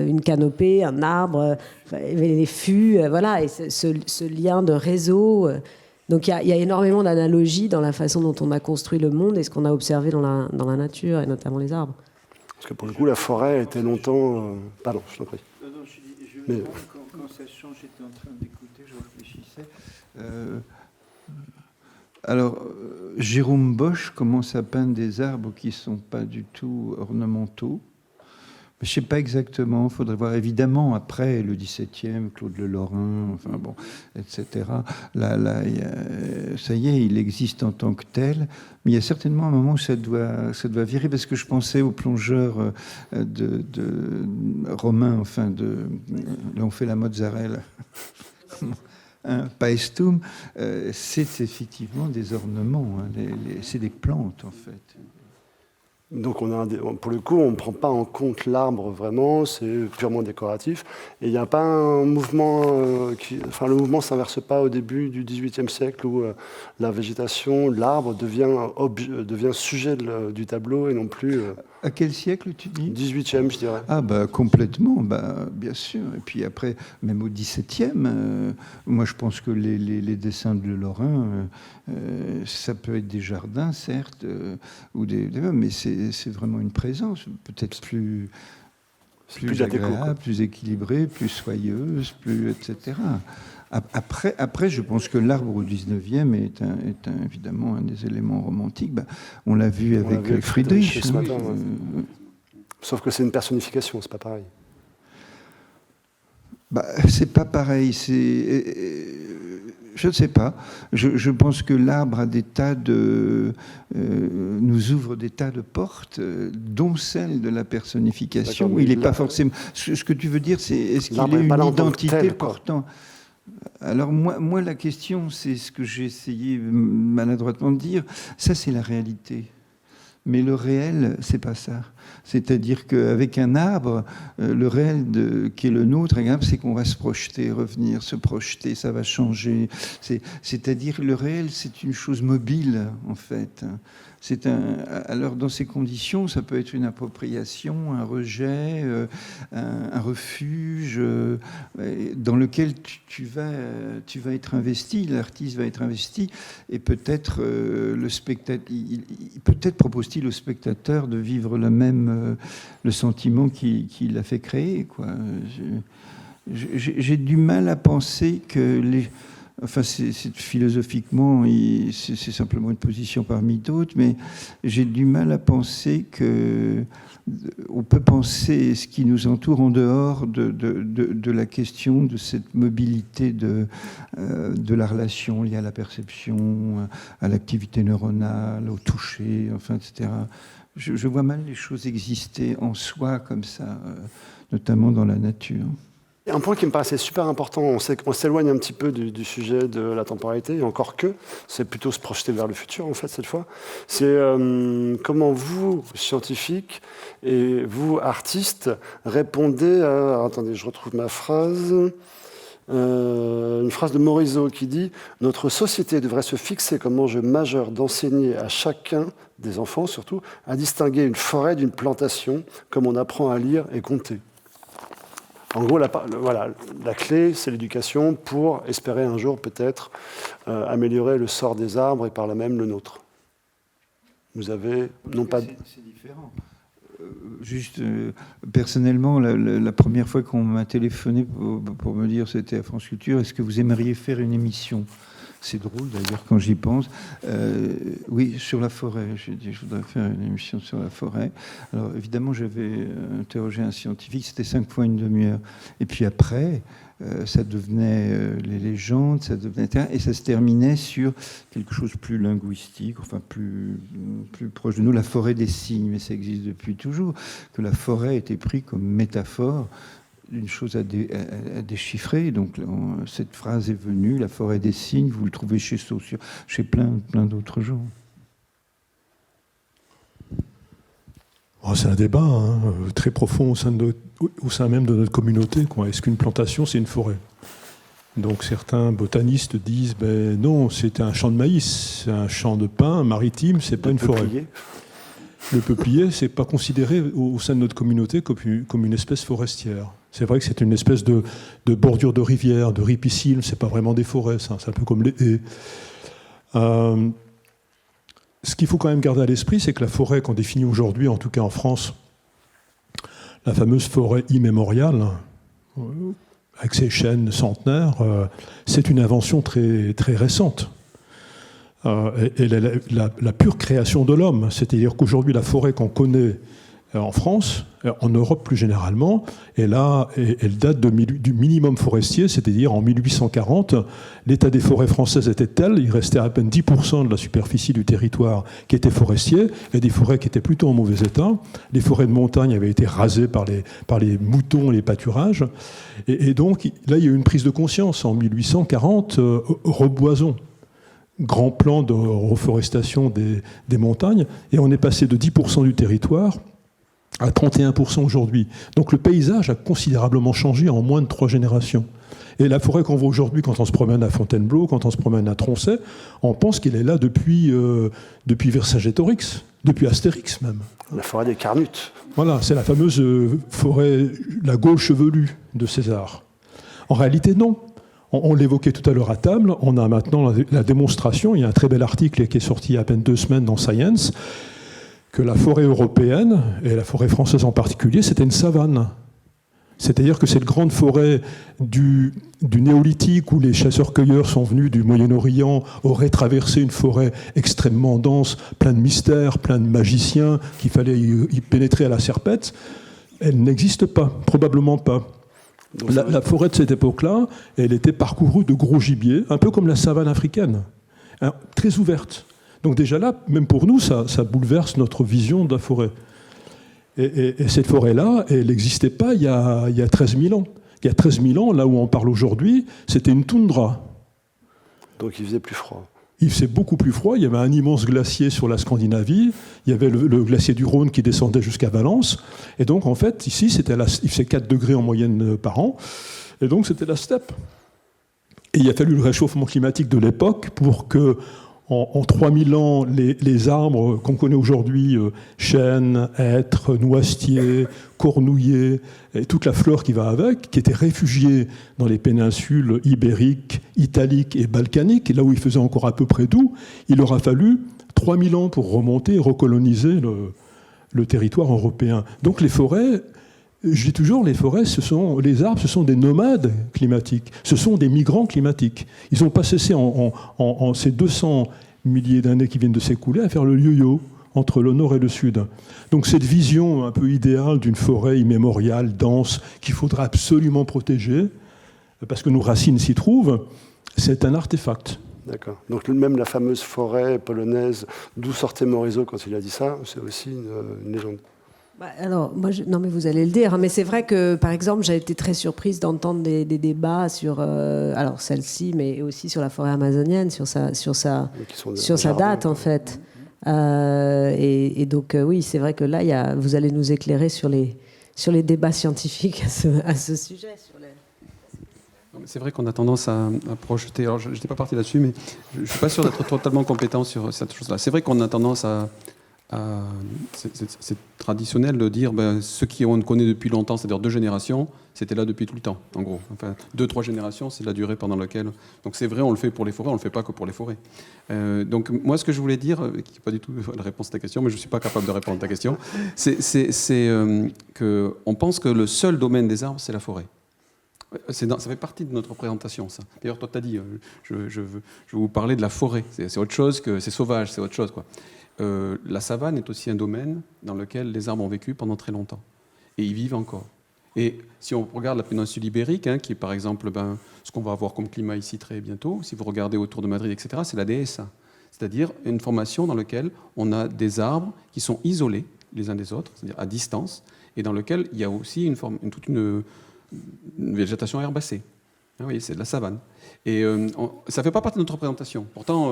une canopée, un arbre, les fûts, voilà, et ce lien de réseau. Donc il y a énormément d'analogies dans la façon dont on a construit le monde et ce qu'on a observé dans la nature, et notamment les arbres. Parce que pour le coup, la forêt était longtemps... Pardon, je t'en prie. Quand ça change, j'étais en train d'écouter, je réfléchissais. Alors, Jérôme Bosch commence à peindre des arbres qui ne sont pas du tout ornementaux. Je ne sais pas exactement, il faudrait voir. Évidemment, après le XVIIe, Claude Le Lorrain, enfin bon, etc. Là, ça y est, il existe en tant que tel. Mais il y a certainement un moment où ça doit virer, parce que je pensais aux plongeurs de romains, enfin, là on fait la mozzarella. Paestum, c'est effectivement des ornements, hein, c'est des plantes en fait. Donc pour le coup, on ne prend pas en compte l'arbre vraiment, c'est purement décoratif. Et il n'y a pas un mouvement le mouvement ne s'inverse pas au début du XVIIIe siècle où la végétation, l'arbre devient sujet du tableau et non plus... À quel siècle tu dis ? 18e, je dirais. Ah complètement, bien sûr. Et puis après, même au XVIIe, moi je pense que les dessins de Lorrain, ça peut être des jardins, certes, mais c'est vraiment une présence, peut-être plus agréable, plus équilibrée, plus soyeuse, etc. Après, je pense que l'arbre au 19e est évidemment un des éléments romantiques. On l'a vu avec Friedrich. Ce matin, sauf que c'est une personnification, c'est pas pareil. C'est pas pareil. Je ne sais pas. Je pense que l'arbre a des tas nous ouvre des tas de portes, dont celle de la personnification. Il n'est pas forcément. Ce que tu veux dire, c'est est-ce qu'il est une identité portant. Alors moi, la question, c'est ce que j'ai essayé maladroitement de dire, ça c'est la réalité. Mais le réel, c'est pas ça. C'est-à-dire qu'avec un arbre, le réel qui est le nôtre, c'est qu'on va se projeter, revenir, se projeter, ça va changer. C'est-à-dire le réel, c'est une chose mobile, en fait. Alors, dans ces conditions, ça peut être une appropriation, un rejet, un refuge, dans lequel tu vas être investi, l'artiste va être investi, et peut-être le spectateur, peut-être propose-t-il au spectateur de vivre le sentiment qu'il a fait créer, quoi. J'ai du mal à penser que Enfin, philosophiquement, c'est simplement une position parmi d'autres, mais j'ai du mal à penser on peut penser ce qui nous entoure en dehors de la question de cette mobilité de la relation liée à la perception, à l'activité neuronale, au toucher, enfin, etc. Je vois mal les choses exister en soi comme ça, notamment dans la nature. Un point qui me paraissait super important, on s'éloigne un petit peu du sujet de la temporalité, et encore que, c'est plutôt se projeter vers le futur, en fait, cette fois. C'est comment vous, scientifiques, et vous, artistes, répondez à... Attendez, je retrouve ma phrase. Une phrase de Morisot qui dit « Notre société devrait se fixer comme enjeu majeur d'enseigner à chacun, des enfants surtout, à distinguer une forêt d'une plantation, comme on apprend à lire et compter. » En gros, la clé, c'est l'éducation pour espérer un jour peut-être améliorer le sort des arbres et par là même le nôtre. Vous avez non pas... C'est différent. Personnellement, la première fois qu'on m'a téléphoné pour me dire, c'était à France Culture, est-ce que vous aimeriez faire une émission ? C'est drôle d'ailleurs quand j'y pense. Oui, sur la forêt. J'ai dit, je voudrais faire une émission sur la forêt. Alors évidemment, j'avais interrogé un scientifique, c'était 5 fois une demi-heure. Et puis après, ça devenait les légendes, ça devenait... Et ça se terminait sur quelque chose de plus linguistique, enfin plus proche de nous, la forêt des signes. Mais ça existe depuis toujours, que la forêt était prise comme métaphore d'une chose à déchiffrer. Donc cette phrase est venue, la forêt des signes, vous le trouvez chez Saussure, chez plein d'autres gens. Oh, c'est un débat très profond au sein même de notre communauté, quoi. Est-ce qu'une plantation, c'est une forêt ? Donc certains botanistes disent non, c'est un champ de maïs, c'est un champ de pin maritime, c'est pas une forêt. Le peuplier, c'est pas considéré au sein de notre communauté comme une espèce forestière. C'est vrai que c'est une espèce de bordure de rivière, de ripisylve, c'est pas vraiment des forêts, ça. C'est un peu comme les haies. Ce qu'il faut quand même garder à l'esprit, c'est que la forêt qu'on définit aujourd'hui, en tout cas en France, la fameuse forêt immémoriale, avec ses chênes centenaires, c'est une invention très, très récente. Et la pure création de l'homme, c'est-à-dire qu'aujourd'hui, la forêt qu'on connaît en France, en Europe plus généralement, elle date du minimum forestier, c'est-à-dire en 1840, l'état des forêts françaises était tel, il restait à peine 10% de la superficie du territoire qui était forestier, et des forêts qui étaient plutôt en mauvais état. Les forêts de montagne avaient été rasées par les moutons et les pâturages. Et donc, là, il y a eu une prise de conscience. En 1840, reboisons. Grand plan de reforestation des montagnes, et on est passé de 10% du territoire à 31% aujourd'hui. Donc le paysage a considérablement changé en moins de 3 générations. Et la forêt qu'on voit aujourd'hui, quand on se promène à Fontainebleau, quand on se promène à Tronchet, on pense qu'elle est là depuis Vercingétorix, depuis Astérix même. La forêt des Carnutes. Voilà, c'est la fameuse forêt, la Gaule chevelue de César. En réalité, non. On l'évoquait tout à l'heure à table, on a maintenant la démonstration, il y a un très bel article qui est sorti il y a à peine 2 semaines dans Science, que la forêt européenne, et la forêt française en particulier, c'était une savane. C'est-à-dire que cette grande forêt du néolithique où les chasseurs-cueilleurs sont venus du Moyen-Orient auraient traversé une forêt extrêmement dense, plein de mystères, plein de magiciens, qu'il fallait y pénétrer à la serpette, elle n'existe pas, probablement pas. La forêt de cette époque-là, elle était parcourue de gros gibiers, un peu comme la savane africaine, très ouverte. Donc déjà là, même pour nous, ça bouleverse notre vision de la forêt. Et cette forêt-là, elle n'existait pas il y a 13 000 ans. il y a 13 000 ans, là où on parle aujourd'hui, c'était une toundra. Donc il faisait plus froid. Il faisait beaucoup plus froid. Il y avait un immense glacier sur la Scandinavie. Il y avait le glacier du Rhône qui descendait jusqu'à Valence. Et donc, en fait, ici, il faisait 4 degrés en moyenne par an. Et donc, c'était la steppe. Et il a fallu le réchauffement climatique de l'époque pour que, en 3000 ans, les arbres qu'on connaît aujourd'hui, chênes, hêtres, noisetiers, cornouillers, et toute la flore qui va avec, qui étaient réfugiés dans les péninsules ibériques, italiques et balkaniques, et là où il faisait encore à peu près doux, il aura fallu 3000 ans pour remonter et recoloniser le territoire européen. Donc les forêts, je dis toujours, les forêts, les arbres, ce sont des nomades climatiques, ce sont des migrants climatiques. Ils n'ont pas cessé en ces 200 milliers d'années qui viennent de s'écouler à faire le yo-yo entre le nord et le sud. Donc cette vision un peu idéale d'une forêt immémoriale, dense, qu'il faudra absolument protéger, parce que nos racines s'y trouvent, c'est un artefact. D'accord. Donc même la fameuse forêt polonaise, d'où sortait Morisot quand il a dit ça, c'est aussi une légende. Alors, non, mais vous allez le dire, hein, mais c'est vrai que, par exemple, j'ai été très surprise d'entendre des débats sur, alors celle-ci, mais aussi sur la forêt amazonienne, sur sa date, en fait. Et donc, oui, c'est vrai que là, vous allez nous éclairer sur les débats scientifiques à ce sujet. C'est vrai qu'on a tendance à projeter. Alors, je n'étais pas parti là-dessus, mais je ne suis pas sûr d'être totalement compétent sur cette chose-là. C'est vrai qu'on a tendance c'est traditionnel de dire ceux qui on connaît depuis longtemps, c'est-à-dire 2 générations, c'était là depuis tout le temps, en gros. Enfin, 2-3 générations, c'est la durée pendant laquelle... Donc c'est vrai, on le fait pour les forêts, on ne le fait pas que pour les forêts. Donc moi, ce que je voulais dire, qui n'est pas du tout la réponse à ta question, mais je ne suis pas capable de répondre à ta question, c'est qu'on pense que le seul domaine des arbres, c'est la forêt. Ça fait partie de notre présentation, ça. D'ailleurs, toi, tu as dit, je veux vous parler de la forêt. C'est autre chose que... C'est sauvage, c'est autre chose, quoi. La savane est aussi un domaine dans lequel les arbres ont vécu pendant très longtemps. Et ils vivent encore. Et si on regarde la péninsule ibérique, qui est par exemple ce qu'on va avoir comme climat ici très bientôt, si vous regardez autour de Madrid, etc., c'est la DSA. C'est-à-dire une formation dans laquelle on a des arbres qui sont isolés les uns des autres, c'est-à-dire à distance, et dans lequel il y a aussi toute une végétation herbacée. Oui, c'est de la savane. Et ça ne fait pas partie de notre présentation. Pourtant,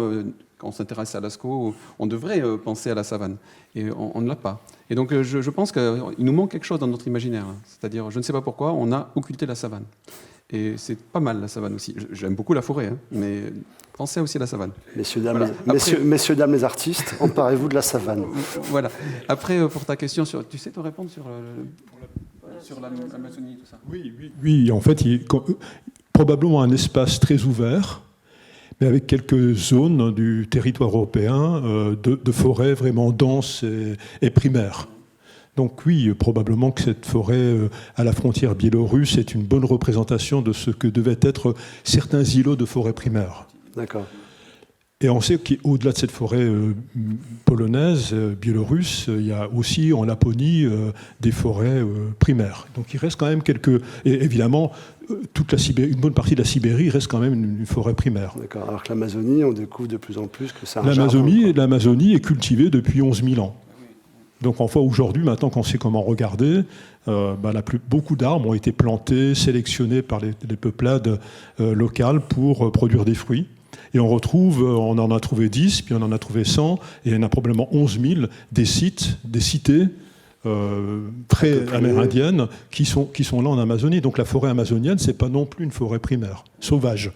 quand on s'intéresse à Lascaux, on devrait penser à la savane. Et on ne l'a pas. Et donc, je pense qu'il nous manque quelque chose dans notre imaginaire. C'est-à-dire, je ne sais pas pourquoi, on a occulté la savane. Et c'est pas mal, la savane aussi. J'aime beaucoup la forêt, mais pensez aussi à la savane. Messieurs, dames les artistes, emparez-vous de la savane. Voilà. Après, pour ta question, tu sais te répondre sur l'Amazonie, tout ça? Oui, en fait, probablement un espace très ouvert, mais avec quelques zones du territoire européen de forêts vraiment denses et primaires. Donc oui, probablement que cette forêt à la frontière biélorusse est une bonne représentation de ce que devaient être certains îlots de forêts primaires. D'accord. Et on sait qu'au-delà de cette forêt polonaise, biélorusse, il y a aussi en Laponie des forêts primaires. Donc il reste quand même quelques... Et évidemment, une bonne partie de la Sibérie reste quand même une forêt primaire. D'accord. Alors que l'Amazonie, on découvre de plus en plus que c'est un L'Amazonie est cultivée depuis 11 000 ans. Donc enfin aujourd'hui, maintenant qu'on sait comment regarder, beaucoup d'arbres ont été plantés, sélectionnés par les peuplades locales pour produire des fruits. Et on en a trouvé 10, puis on en a trouvé 100, et il y en a probablement 11 000 des cités très amérindiennes qui sont là en Amazonie. Donc la forêt amazonienne, c'est pas non plus une forêt primaire, sauvage.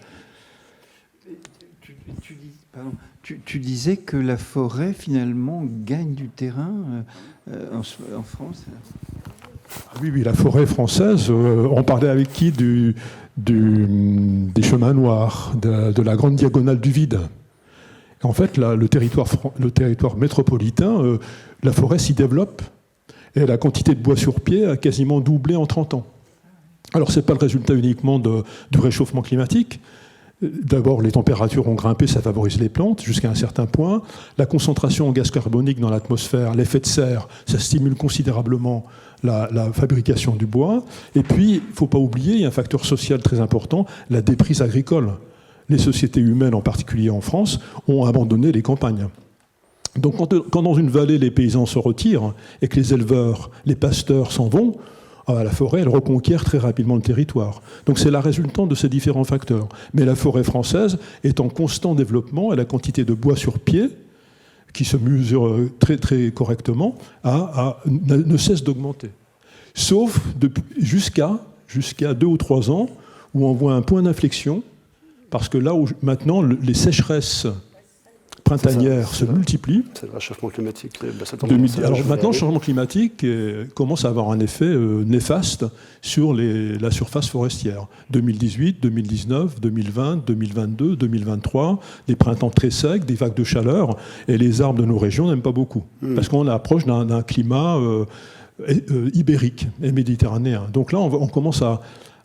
Tu disais que la forêt, finalement, gagne du terrain en France. Oui, la forêt française, on parlait avec qui des chemins noirs, de la grande diagonale du vide. En fait, le territoire métropolitain, la forêt s'y développe et la quantité de bois sur pied a quasiment doublé en 30 ans. Alors, ce n'est pas le résultat uniquement du réchauffement climatique. D'abord, les températures ont grimpé, ça favorise les plantes jusqu'à un certain point. La concentration en gaz carbonique dans l'atmosphère, l'effet de serre, ça stimule considérablement la fabrication du bois. Et puis, il ne faut pas oublier, il y a un facteur social très important, la déprise agricole. Les sociétés humaines, en particulier en France, ont abandonné les campagnes. Donc quand dans une vallée, les paysans se retirent et que les éleveurs, les pasteurs s'en vont, la forêt, elle reconquiert très rapidement le territoire. Donc c'est la résultante de ces différents facteurs. Mais la forêt française est en constant développement et la quantité de bois sur pied, qui se mesure très, très correctement, ne cesse d'augmenter. Sauf jusqu'à 2 ou 3 ans, où on voit un point d'inflexion, parce que là où maintenant les sécheresses printanières se multiplient. C'est le réchauffement climatique. Alors maintenant, le changement climatique commence à avoir un effet néfaste sur la surface forestière. 2018, 2019, 2020, 2022, 2023, des printemps très secs, des vagues de chaleur, et les arbres de nos régions n'aiment pas beaucoup, parce qu'on approche d'un climat ibérique et méditerranéen. Donc là, on commence à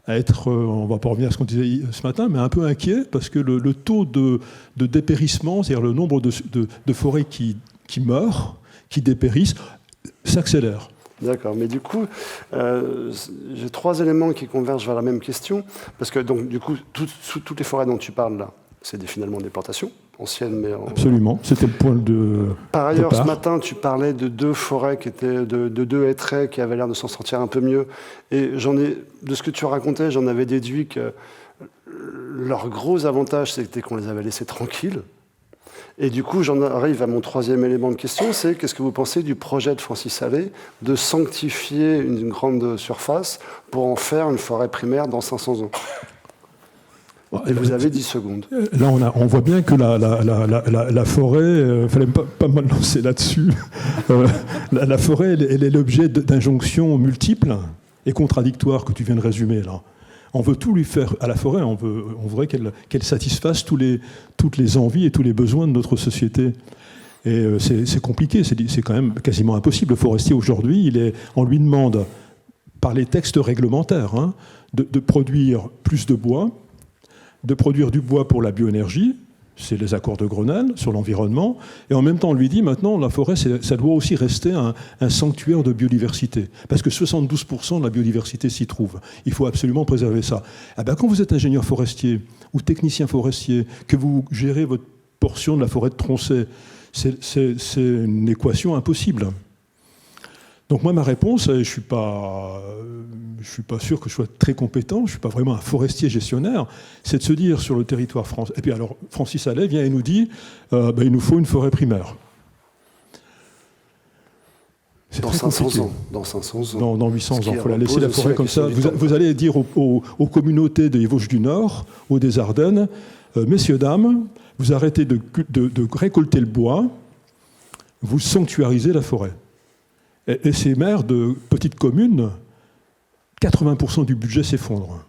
être, on ne va pas revenir à ce qu'on disait ce matin, mais un peu inquiet, parce que le taux de dépérissement, c'est-à-dire le nombre de forêts qui meurent, qui dépérissent, s'accélère. D'accord, mais du coup, j'ai 3 éléments qui convergent vers la même question, parce que donc, du coup, toutes les forêts dont tu parles là, c'est finalement des plantations anciennes, mais absolument. C'était le point de. Par ailleurs, départ. Ce matin, tu parlais de 2 forêts qui étaient de 2 hêtraies qui avaient l'air de s'en sortir un peu mieux. Et de ce que tu racontais, j'en avais déduit que leur gros avantage, c'était qu'on les avait laissés tranquilles. Et du coup, j'en arrive à mon 3e élément de question, c'est qu'est-ce que vous pensez du projet de Francis Allais de sanctifier une grande surface pour en faire une forêt primaire dans 500 ans? Et vous avez 10 secondes. Là, on voit bien que la forêt, il ne fallait pas mal lancer là-dessus. La forêt, elle est l'objet d'injonctions multiples et contradictoires que tu viens de résumer là. On veut tout lui faire à la forêt, on voudrait qu'elle satisfasse toutes les envies et tous les besoins de notre société. Et c'est compliqué, c'est quand même quasiment impossible. Le forestier aujourd'hui, on lui demande, par les textes réglementaires, de produire plus de bois, de produire du bois pour la bioénergie, c'est les accords de Grenelle sur l'environnement, et en même temps on lui dit maintenant la forêt ça doit aussi rester un sanctuaire de biodiversité, parce que 72% de la biodiversité s'y trouve. Il faut absolument préserver ça. Eh bien, quand vous êtes ingénieur forestier ou technicien forestier, que vous gérez votre portion de la forêt de Tronchet, c'est une équation impossible. Donc moi, ma réponse, je ne suis pas sûr que je sois très compétent, je ne suis pas vraiment un forestier gestionnaire, c'est de se dire sur le territoire français. Et puis alors, Francis Allais vient et nous dit, il nous faut une forêt primaire. Dans 500 ans. Dans 500 ans. Dans 800 ans. Il faut la laisser la forêt comme ça. Vous allez dire aux communautés des Vosges du Nord ou des Ardennes, messieurs, dames, vous arrêtez de récolter le bois, vous sanctuarisez la forêt. Et ces maires de petites communes, 80% du budget s'effondre.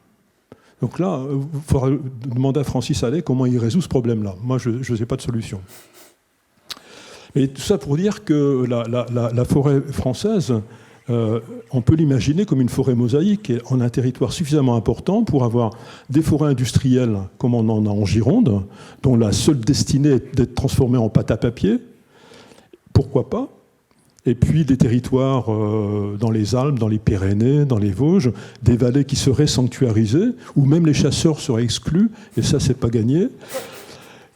Donc là, il faudra demander à Francis Allais comment il résout ce problème-là. Moi, je n'ai pas de solution. Mais tout ça pour dire que la forêt française, on peut l'imaginer comme une forêt mosaïque en un territoire suffisamment important pour avoir des forêts industrielles comme on en a en Gironde, dont la seule destinée est d'être transformée en pâte à papier. Pourquoi pas ? Et puis des territoires dans les Alpes, dans les Pyrénées, dans les Vosges, des vallées qui seraient sanctuarisées, où même les chasseurs seraient exclus, et ça, c'est pas gagné.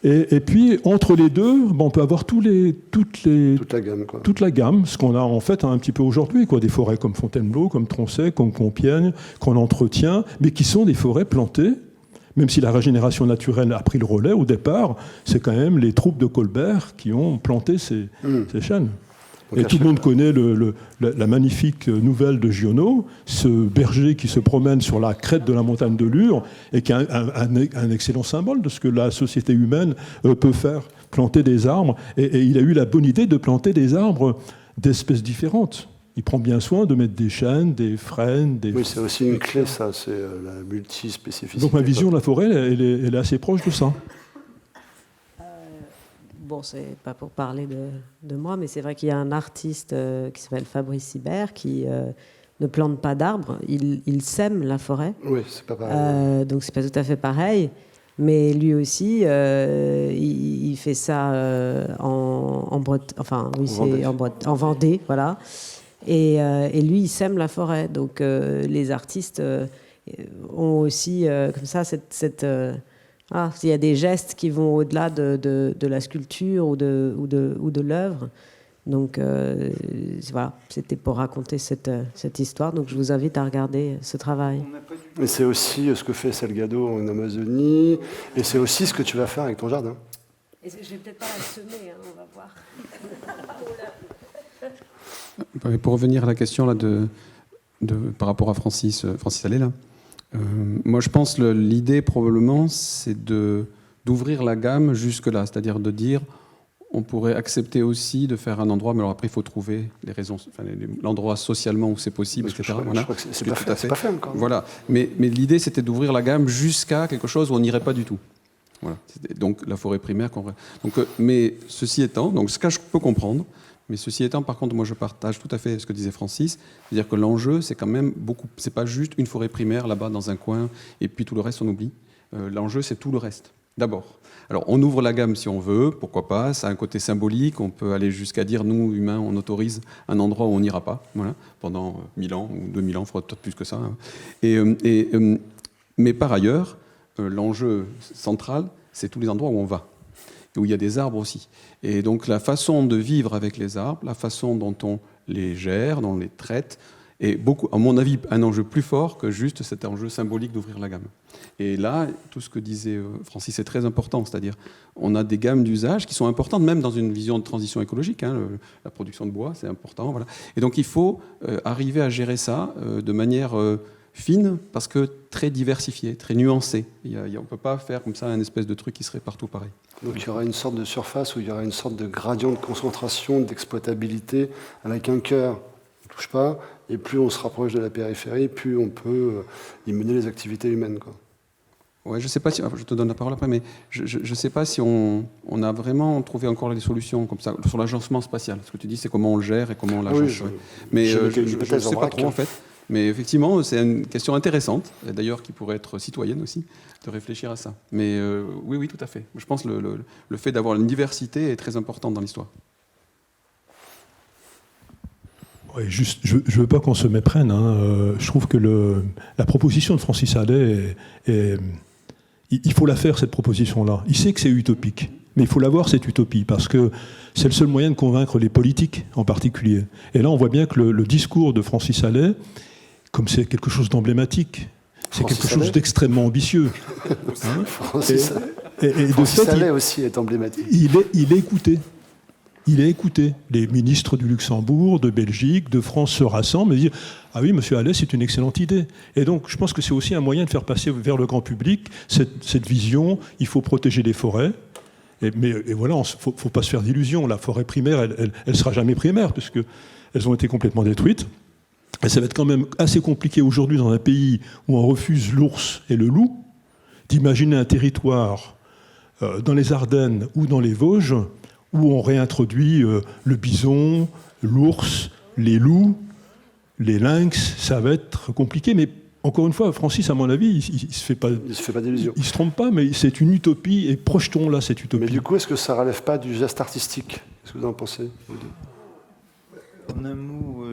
Et puis, entre les deux, on peut avoir toute la gamme, quoi. Toute la gamme, ce qu'on a en fait un petit peu aujourd'hui, quoi. Des forêts comme Fontainebleau, comme Tronchet, comme Compiègne, qu'on entretient, mais qui sont des forêts plantées. Même si la régénération naturelle a pris le relais au départ, c'est quand même les troupes de Colbert qui ont planté ces chênes. Et tout le monde connaît la magnifique nouvelle de Giono, ce berger qui se promène sur la crête de la montagne de Lure et qui est un excellent symbole de ce que la société humaine peut faire, planter des arbres. Et il a eu la bonne idée de planter des arbres d'espèces différentes. Il prend bien soin de mettre des chênes, des frênes, des... Oui, c'est aussi une clé, ça, c'est la multispécificité. Donc ma vision de la forêt, elle est assez proche de ça. Bon, c'est pas pour parler de moi, mais c'est vrai qu'il y a un artiste qui s'appelle Fabrice Hibert qui ne plante pas d'arbres, il sème la forêt. Oui, c'est pas pareil. Donc c'est pas tout à fait pareil, mais lui aussi, il fait ça en Vendée, voilà. Et lui, il sème la forêt. Donc les artistes ont aussi comme ça cette il y a des gestes qui vont au-delà de la sculpture ou de l'œuvre Donc voilà, c'était pour raconter cette histoire. Donc je vous invite à regarder ce travail. Mais c'est aussi ce que fait Salgado en Amazonie, et c'est aussi ce que tu vas faire avec ton jardin. Et je vais peut-être pas la semer, hein, on va voir. Pour revenir à la question là, par rapport à Francis Allais, là, moi je pense que l'idée probablement c'est d'ouvrir la gamme jusque-là, c'est-à-dire de dire on pourrait accepter aussi de faire un endroit, mais alors après il faut trouver les raisons, l'endroit socialement où c'est possible, etc. Je crois que c'est pas fait encore. Voilà. Mais l'idée c'était d'ouvrir la gamme jusqu'à quelque chose où on n'irait pas du tout. Voilà. Donc la forêt primaire. Mais ceci étant, donc ce que je peux comprendre, mais ceci étant, par contre, moi je partage tout à fait ce que disait Francis, c'est-à-dire que l'enjeu c'est quand même beaucoup, c'est pas juste une forêt primaire là-bas dans un coin et puis tout le reste on oublie. L'enjeu c'est tout le reste. D'abord. Alors, on ouvre la gamme si on veut, pourquoi pas, ça a un côté symbolique, on peut aller jusqu'à dire, nous, humains, on autorise un endroit où on n'ira pas, voilà, pendant 1000 ans ou 2000 ans, il faudra peut-être plus que ça. Hein. Mais par ailleurs, l'enjeu central, c'est tous les endroits où on va, et où il y a des arbres aussi. Et donc, la façon de vivre avec les arbres, la façon dont on les gère, dont on les traite, est beaucoup, à mon avis, un enjeu plus fort que juste cet enjeu symbolique d'ouvrir la gamme. Et là, tout ce que disait Francis est très important, c'est-à-dire on a des gammes d'usage qui sont importantes, même dans une vision de transition écologique. Hein, la production de bois, c'est important. Voilà. Et donc il faut arriver à gérer ça de manière fine, parce que très diversifiée, très nuancée. On ne peut pas faire comme ça un espèce de truc qui serait partout pareil. Donc il y aura une sorte de surface où il y aura une sorte de gradient de concentration, d'exploitabilité, avec un cœur qui ne touche pas, et plus on se rapproche de la périphérie, plus on peut y mener les activités humaines, quoi. Ouais, je sais pas si, je te donne la parole après, mais je ne sais pas si on a vraiment trouvé encore des solutions comme ça sur l'agencement spatial. Ce que tu dis, c'est comment on le gère et comment on l'agence. Oui, mais je ne sais pas trop en fait. Mais effectivement, c'est une question intéressante, d'ailleurs qui pourrait être citoyenne aussi, de réfléchir à ça. Mais oui, tout à fait. Je pense que le fait d'avoir une diversité est très important dans l'histoire. Ouais, juste, je ne veux pas qu'on se méprenne. Hein. Je trouve que la proposition de Francis Allais il faut la faire, cette proposition-là. Il sait que c'est utopique, mais il faut l'avoir, cette utopie, parce que c'est le seul moyen de convaincre les politiques, en particulier. Et là, on voit bien que le discours de Francis Allais, comme c'est quelque chose d'emblématique, c'est quelque chose d'extrêmement ambitieux. Hein, Francis Allais Allais aussi est emblématique. Il est écouté. Il est écouté. Les ministres du Luxembourg, de Belgique, de France se rassemblent et disent « Ah oui, monsieur Allais, c'est une excellente idée ». Et donc, je pense que c'est aussi un moyen de faire passer vers le grand public cette vision. Il faut protéger les forêts. Mais voilà, il ne faut pas se faire d'illusions. La forêt primaire, elle ne sera jamais primaire, puisqu'elles ont été complètement détruites. Et ça va être quand même assez compliqué aujourd'hui, dans un pays où on refuse l'ours et le loup, d'imaginer un territoire dans les Ardennes ou dans les Vosges où on réintroduit le bison, l'ours, les loups, les lynx. Ça va être compliqué, mais encore une fois, Francis, à mon avis, il ne se fait pas d'illusions. Il ne se trompe pas, mais c'est une utopie, et projetons-la, cette utopie. Mais du coup, est-ce que ça ne relève pas du geste artistique ? Qu'est-ce que vous en pensez ? En un mot,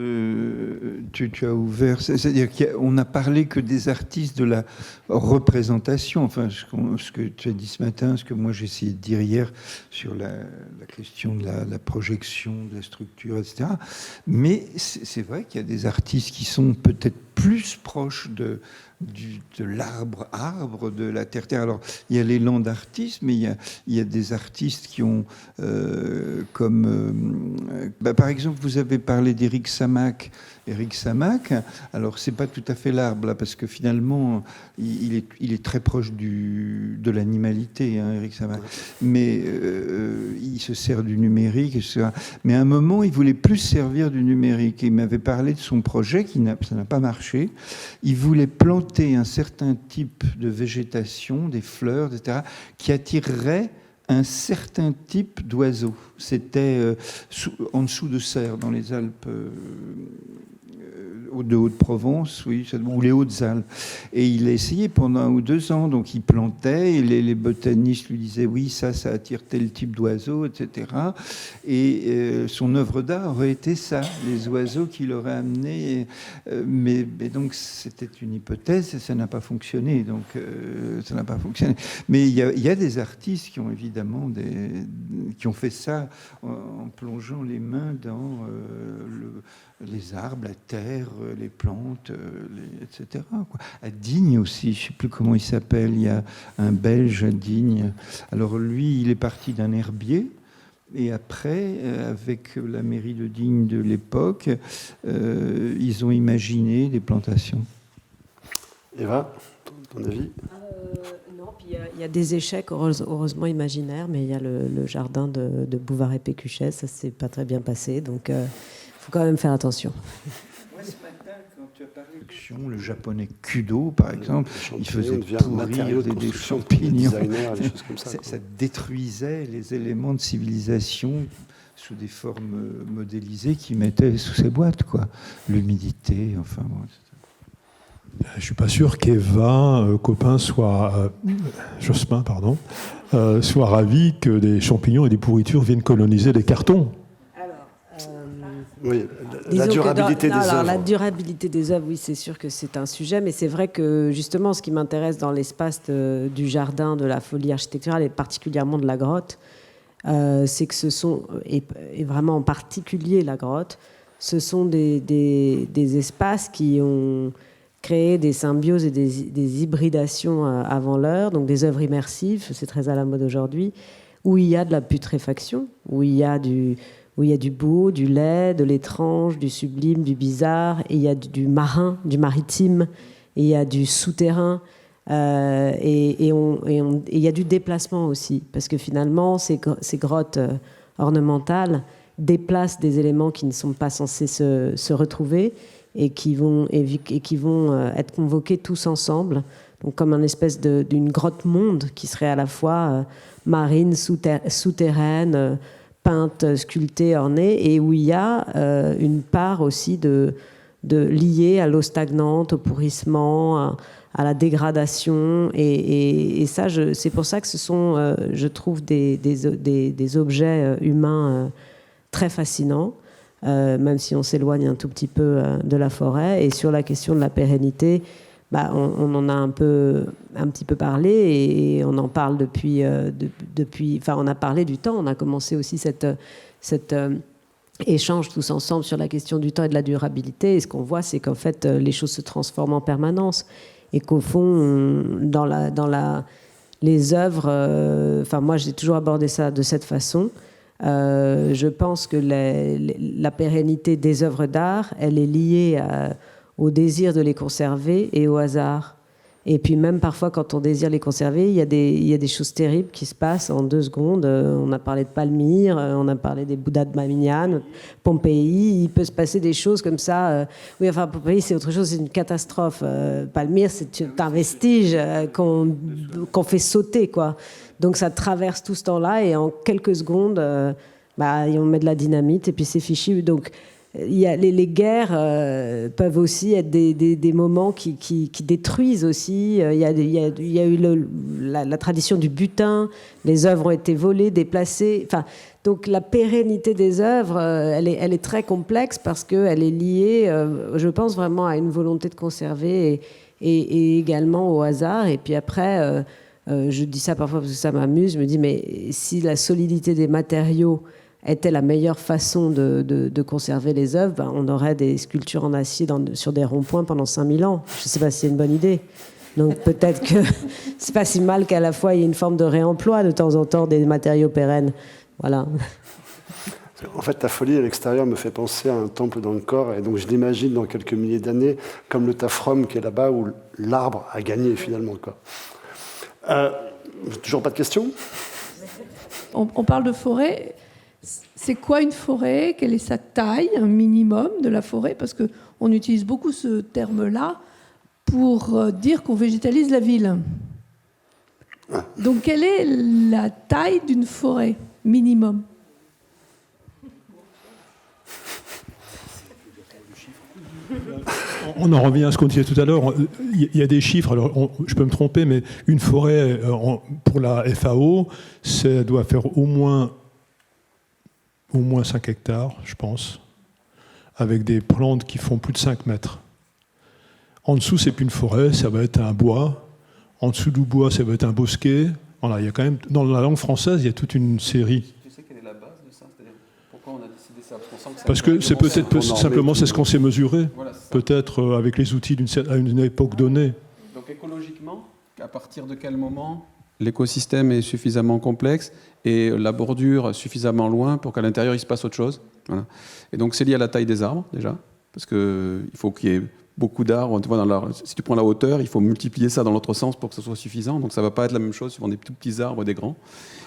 tu as ouvert, c'est-à-dire qu'on n'a parlé que des artistes de la représentation, enfin ce que tu as dit ce matin, ce que moi j'ai essayé de dire hier sur la question de la projection, de la structure, etc. Mais c'est vrai qu'il y a des artistes qui sont peut-être plus proches de l'arbre, de la terre. Alors, il y a l'élan d'artistes, mais il y a des artistes qui ont, par exemple, vous avez parlé d'Éric Samac. Éric Samac, alors c'est pas tout à fait l'arbre, là, parce que finalement, il est très proche de l'animalité, hein, Éric Samac. Mais il se sert du numérique, etc. Mais à un moment, il voulait plus servir du numérique. Il m'avait parlé de son projet, ça n'a pas marché. Il voulait planter un certain type de végétation, des fleurs, etc., qui attirerait un certain type d'oiseaux. C'était en dessous de Serres, dans les Alpes de Haute-Provence, oui, ou les Hautes-Alpes. Et il a essayé pendant 1 ou 2 ans, donc il plantait, et les botanistes lui disaient oui, ça attire tel type d'oiseaux, etc. Et son œuvre d'art aurait été ça, les oiseaux qu'il aurait amenés. Mais donc c'était une hypothèse, et ça n'a pas fonctionné. Donc ça n'a pas fonctionné. Mais il y a des artistes qui ont évidemment qui ont fait ça en plongeant les mains dans les arbres, la terre, les plantes, etc. Quoi. À Digne aussi, je ne sais plus comment il s'appelle, il y a un Belge à Digne. Alors lui, il est parti d'un herbier, et après, avec la mairie de Digne de l'époque, ils ont imaginé des plantations. Eva, ton avis? Non, puis il y a des échecs heureusement imaginaires, mais il y a le jardin de Bouvard-et-Pécuchet, ça s'est pas très bien passé, donc faut quand même faire attention. Moi, ce matin, quand tu as parlé de le japonais Kudo, par exemple, il faisait pourrir des champignons. Des choses comme ça, ça détruisait les éléments de civilisation sous des formes modélisées qu'ils mettaient sous ces boîtes, quoi. L'humidité, enfin bon, etc. Je ne suis pas sûr qu'Eva, copain, Jospin, pardon, soit ravi que des champignons et des pourritures viennent coloniser les cartons. Oui, la durabilité des œuvres. La durabilité des œuvres, oui, c'est sûr que c'est un sujet, mais c'est vrai que justement, ce qui m'intéresse dans l'espace du jardin, de la folie architecturale et particulièrement de la grotte, c'est que ce sont, et vraiment en particulier la grotte, ce sont des espaces qui ont créé des symbioses et des hybridations avant l'heure, donc des œuvres immersives, c'est très à la mode aujourd'hui, où il y a de la putréfaction, où il y a du beau, du laid, de l'étrange, du sublime, du bizarre, et il y a du marin, du maritime, et il y a du souterrain, et il y a du déplacement aussi, parce que finalement, ces grottes ornementales déplacent des éléments qui ne sont pas censés se retrouver, et qui vont être convoqués tous ensemble, donc comme une espèce d'une grotte-monde qui serait à la fois marine, souterraine, peinte, sculptée, ornée, et où il y a une part aussi liée à l'eau stagnante, au pourrissement, à la dégradation. Et ça, c'est pour ça que ce sont, je trouve, des objets humains très fascinants, même si on s'éloigne un tout petit peu de la forêt. Et sur la question de la pérennité, on en a un petit peu parlé, et on en parle depuis. Enfin, on a parlé du temps. On a commencé aussi cet échange tous ensemble sur la question du temps et de la durabilité. Et ce qu'on voit, c'est qu'en fait, les choses se transforment en permanence, et qu'au fond, les œuvres. Enfin, moi, j'ai toujours abordé ça de cette façon. Je pense que la pérennité des œuvres d'art, elle est liée au désir de les conserver et au hasard. Et puis même parfois, quand on désire les conserver, il y a des choses terribles qui se passent en 2 secondes. On a parlé de Palmyre, on a parlé des Bouddhas de Mamignane, Pompéi. Il peut se passer des choses comme ça. Oui, enfin, Pompéi, c'est autre chose, c'est une catastrophe. Palmyre, c'est un vestige qu'on fait sauter, quoi. Donc ça traverse tout ce temps-là, et en quelques secondes, on met de la dynamite, et puis c'est fichu. Donc les guerres peuvent aussi être des moments qui détruisent aussi. Il y a eu la tradition du butin, les œuvres ont été volées, déplacées. Enfin, donc la pérennité des œuvres, elle est très complexe, parce qu'elle est liée, je pense, vraiment à une volonté de conserver, et également au hasard. Et puis après, je dis ça parfois parce que ça m'amuse, je me dis, mais si la solidité des matériaux était la meilleure façon de conserver les œuvres, on aurait des sculptures en acier sur des ronds-points pendant 5000 ans. Je ne sais pas si c'est une bonne idée. Donc peut-être que c'est pas si mal qu'à la fois il y ait une forme de réemploi de temps en temps des matériaux pérennes. Voilà. En fait, ta folie à l'extérieur me fait penser à un temple dans le corps, et donc je l'imagine dans quelques milliers d'années comme le Tafrom qui est là-bas, où l'arbre a gagné finalement, quoi. Toujours pas de questions? On parle de forêt. C'est quoi une forêt? Quelle est sa taille, un minimum de la forêt? Parce qu'on utilise beaucoup ce terme-là pour dire qu'on végétalise la ville. Donc, quelle est la taille d'une forêt minimum? On en revient à ce qu'on disait tout à l'heure. Il y a des chiffres, alors je peux me tromper, mais une forêt, pour la FAO, ça doit faire au moins 5 hectares, je pense, avec des plantes qui font plus de 5 mètres. En dessous, c'est plus une forêt, ça va être un bois. En dessous du bois, ça va être un bosquet. Voilà, il y a quand même, dans la langue française, il y a toute une série. Tu sais quelle est la base de ça? C'est-à-dire, pourquoi on a décidé ça? Parce que c'est peut-être simplement c'est ce qu'on s'est mesuré, voilà, c'est ça. peut-être avec les outils à une époque donnée. Donc écologiquement, à partir de quel moment l'écosystème est suffisamment complexe et la bordure suffisamment loin pour qu'à l'intérieur il se passe autre chose. Voilà. Et donc c'est lié à la taille des arbres déjà, parce qu'il faut qu'il y ait beaucoup d'arbres. Tu vois, si tu prends la hauteur, il faut multiplier ça dans l'autre sens pour que ce soit suffisant. Donc ça ne va pas être la même chose suivant des tout petits arbres et des grands.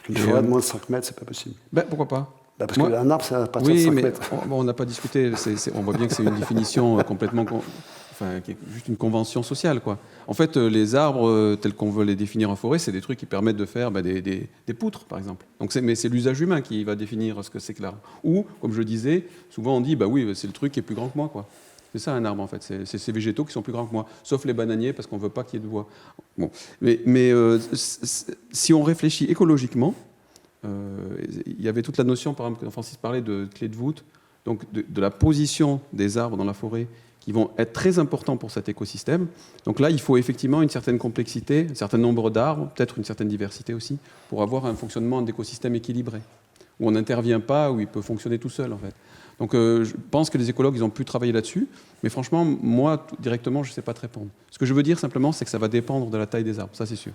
Une forêt de moins de 5 mètres, c'est pas possible. Pourquoi pas? Parce qu'un arbre, c'est à partir de Oui, 5 mais mètres. on n'a pas discuté. On voit bien que c'est une définition complètement... qui est juste une convention sociale, quoi. En fait, les arbres, tels qu'on veut les définir en forêt, c'est des trucs qui permettent de faire des poutres, par exemple. Mais c'est l'usage humain qui va définir ce que c'est que l'arbre. Ou, comme je le disais, souvent on dit, oui, c'est le truc qui est plus grand que moi, quoi. C'est ça un arbre, en fait. C'est ces végétaux qui sont plus grands que moi, sauf les bananiers, parce qu'on ne veut pas qu'il y ait de bois. Bon. Mais si on réfléchit écologiquement, il y avait toute la notion, par exemple, quand Francis parlait de clé de voûte, donc de la position des arbres dans la forêt, qui vont être très importants pour cet écosystème. Donc là, il faut effectivement une certaine complexité, un certain nombre d'arbres, peut-être une certaine diversité aussi, pour avoir un fonctionnement d'écosystème équilibré, où on n'intervient pas, où il peut fonctionner tout seul, en fait. Donc je pense que les écologues, ils ont pu travailler là-dessus, mais franchement, moi, directement, je ne sais pas te répondre. Ce que je veux dire simplement, c'est que ça va dépendre de la taille des arbres, ça c'est sûr.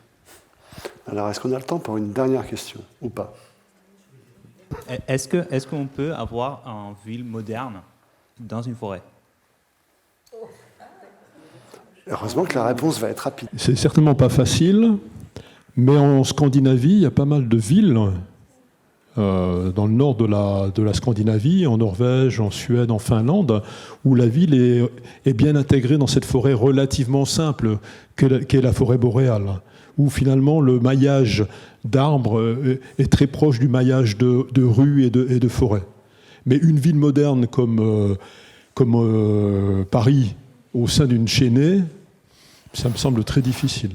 Alors, est-ce qu'on a le temps pour une dernière question, ou pas? Est-ce qu'on peut avoir une ville moderne dans une forêt? Heureusement que la réponse va être rapide. C'est certainement pas facile, mais en Scandinavie, il y a pas mal de villes, dans le nord de la Scandinavie, en Norvège, en Suède, en Finlande, où la ville est bien intégrée dans cette forêt relativement simple qu'est la forêt boréale, où finalement le maillage d'arbres est très proche du maillage de rues et de forêts. Mais une ville moderne comme Paris, au sein d'une chaînée, ça me semble très difficile.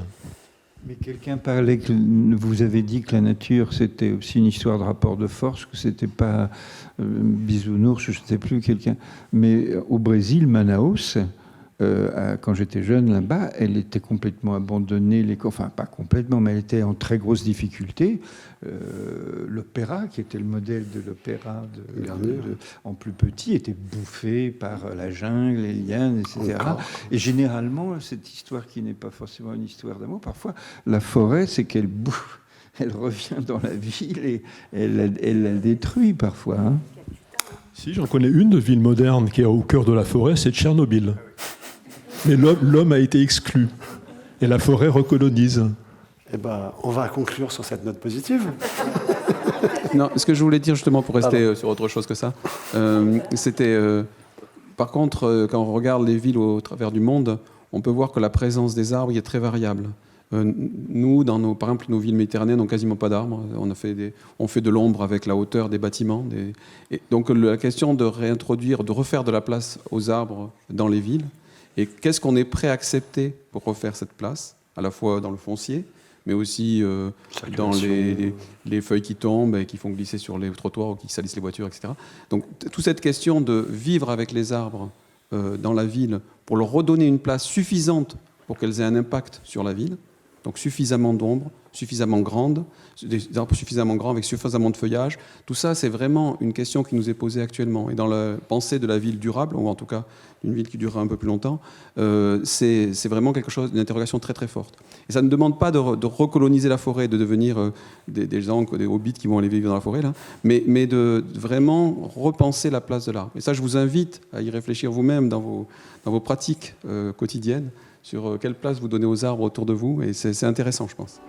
Mais quelqu'un parlait que vous avez dit que la nature c'était aussi une histoire de rapport de force, que c'était pas bisounours, je ne sais plus quelqu'un. Mais au Brésil, Manaus, quand j'étais jeune là-bas, elle était complètement abandonnée, enfin pas complètement, mais elle était en très grosse difficulté. L'opéra, qui était le modèle de l'opéra en plus petit, était bouffé par la jungle, les lianes, etc. Et généralement, cette histoire qui n'est pas forcément une histoire d'amour, parfois la forêt, c'est qu'elle bouffe, elle revient dans la ville et elle la détruit parfois. Hein. Si, j'en connais une de ville moderne qui est au cœur de la forêt, c'est Tchernobyl. Mais l'homme a été exclu et la forêt recolonise. Eh ben, on va conclure sur cette note positive. Non, ce que je voulais dire justement pour rester sur autre chose que ça, c'était... par contre, quand on regarde les villes au travers du monde, on peut voir que la présence des arbres est très variable. Nous, par exemple, nos villes méditerranéennes n'ont quasiment pas d'arbres. On fait de l'ombre avec la hauteur des bâtiments. Et donc la question de réintroduire, de refaire de la place aux arbres dans les villes, et qu'est-ce qu'on est prêt à accepter pour refaire cette place, à la fois dans le foncier, mais aussi dans les feuilles qui tombent et qui font glisser sur les trottoirs ou qui salissent les voitures, etc. Donc toute cette question de vivre avec les arbres dans la ville pour leur redonner une place suffisante pour qu'elles aient un impact sur la ville, donc suffisamment d'ombre, suffisamment grande, des arbres suffisamment grands avec suffisamment de feuillage, tout ça c'est vraiment une question qui nous est posée actuellement. Et dans la pensée de la ville durable, ou en tout cas d'une ville qui durera un peu plus longtemps, c'est vraiment quelque chose, une interrogation très très forte. Et ça ne demande pas de recoloniser la forêt, de devenir des gens, des hobbits qui vont aller vivre dans la forêt, là, mais de vraiment repenser la place de l'arbre. Et ça, je vous invite à y réfléchir vous-même dans vos pratiques quotidiennes, sur quelle place vous donnez aux arbres autour de vous, et c'est intéressant, je pense.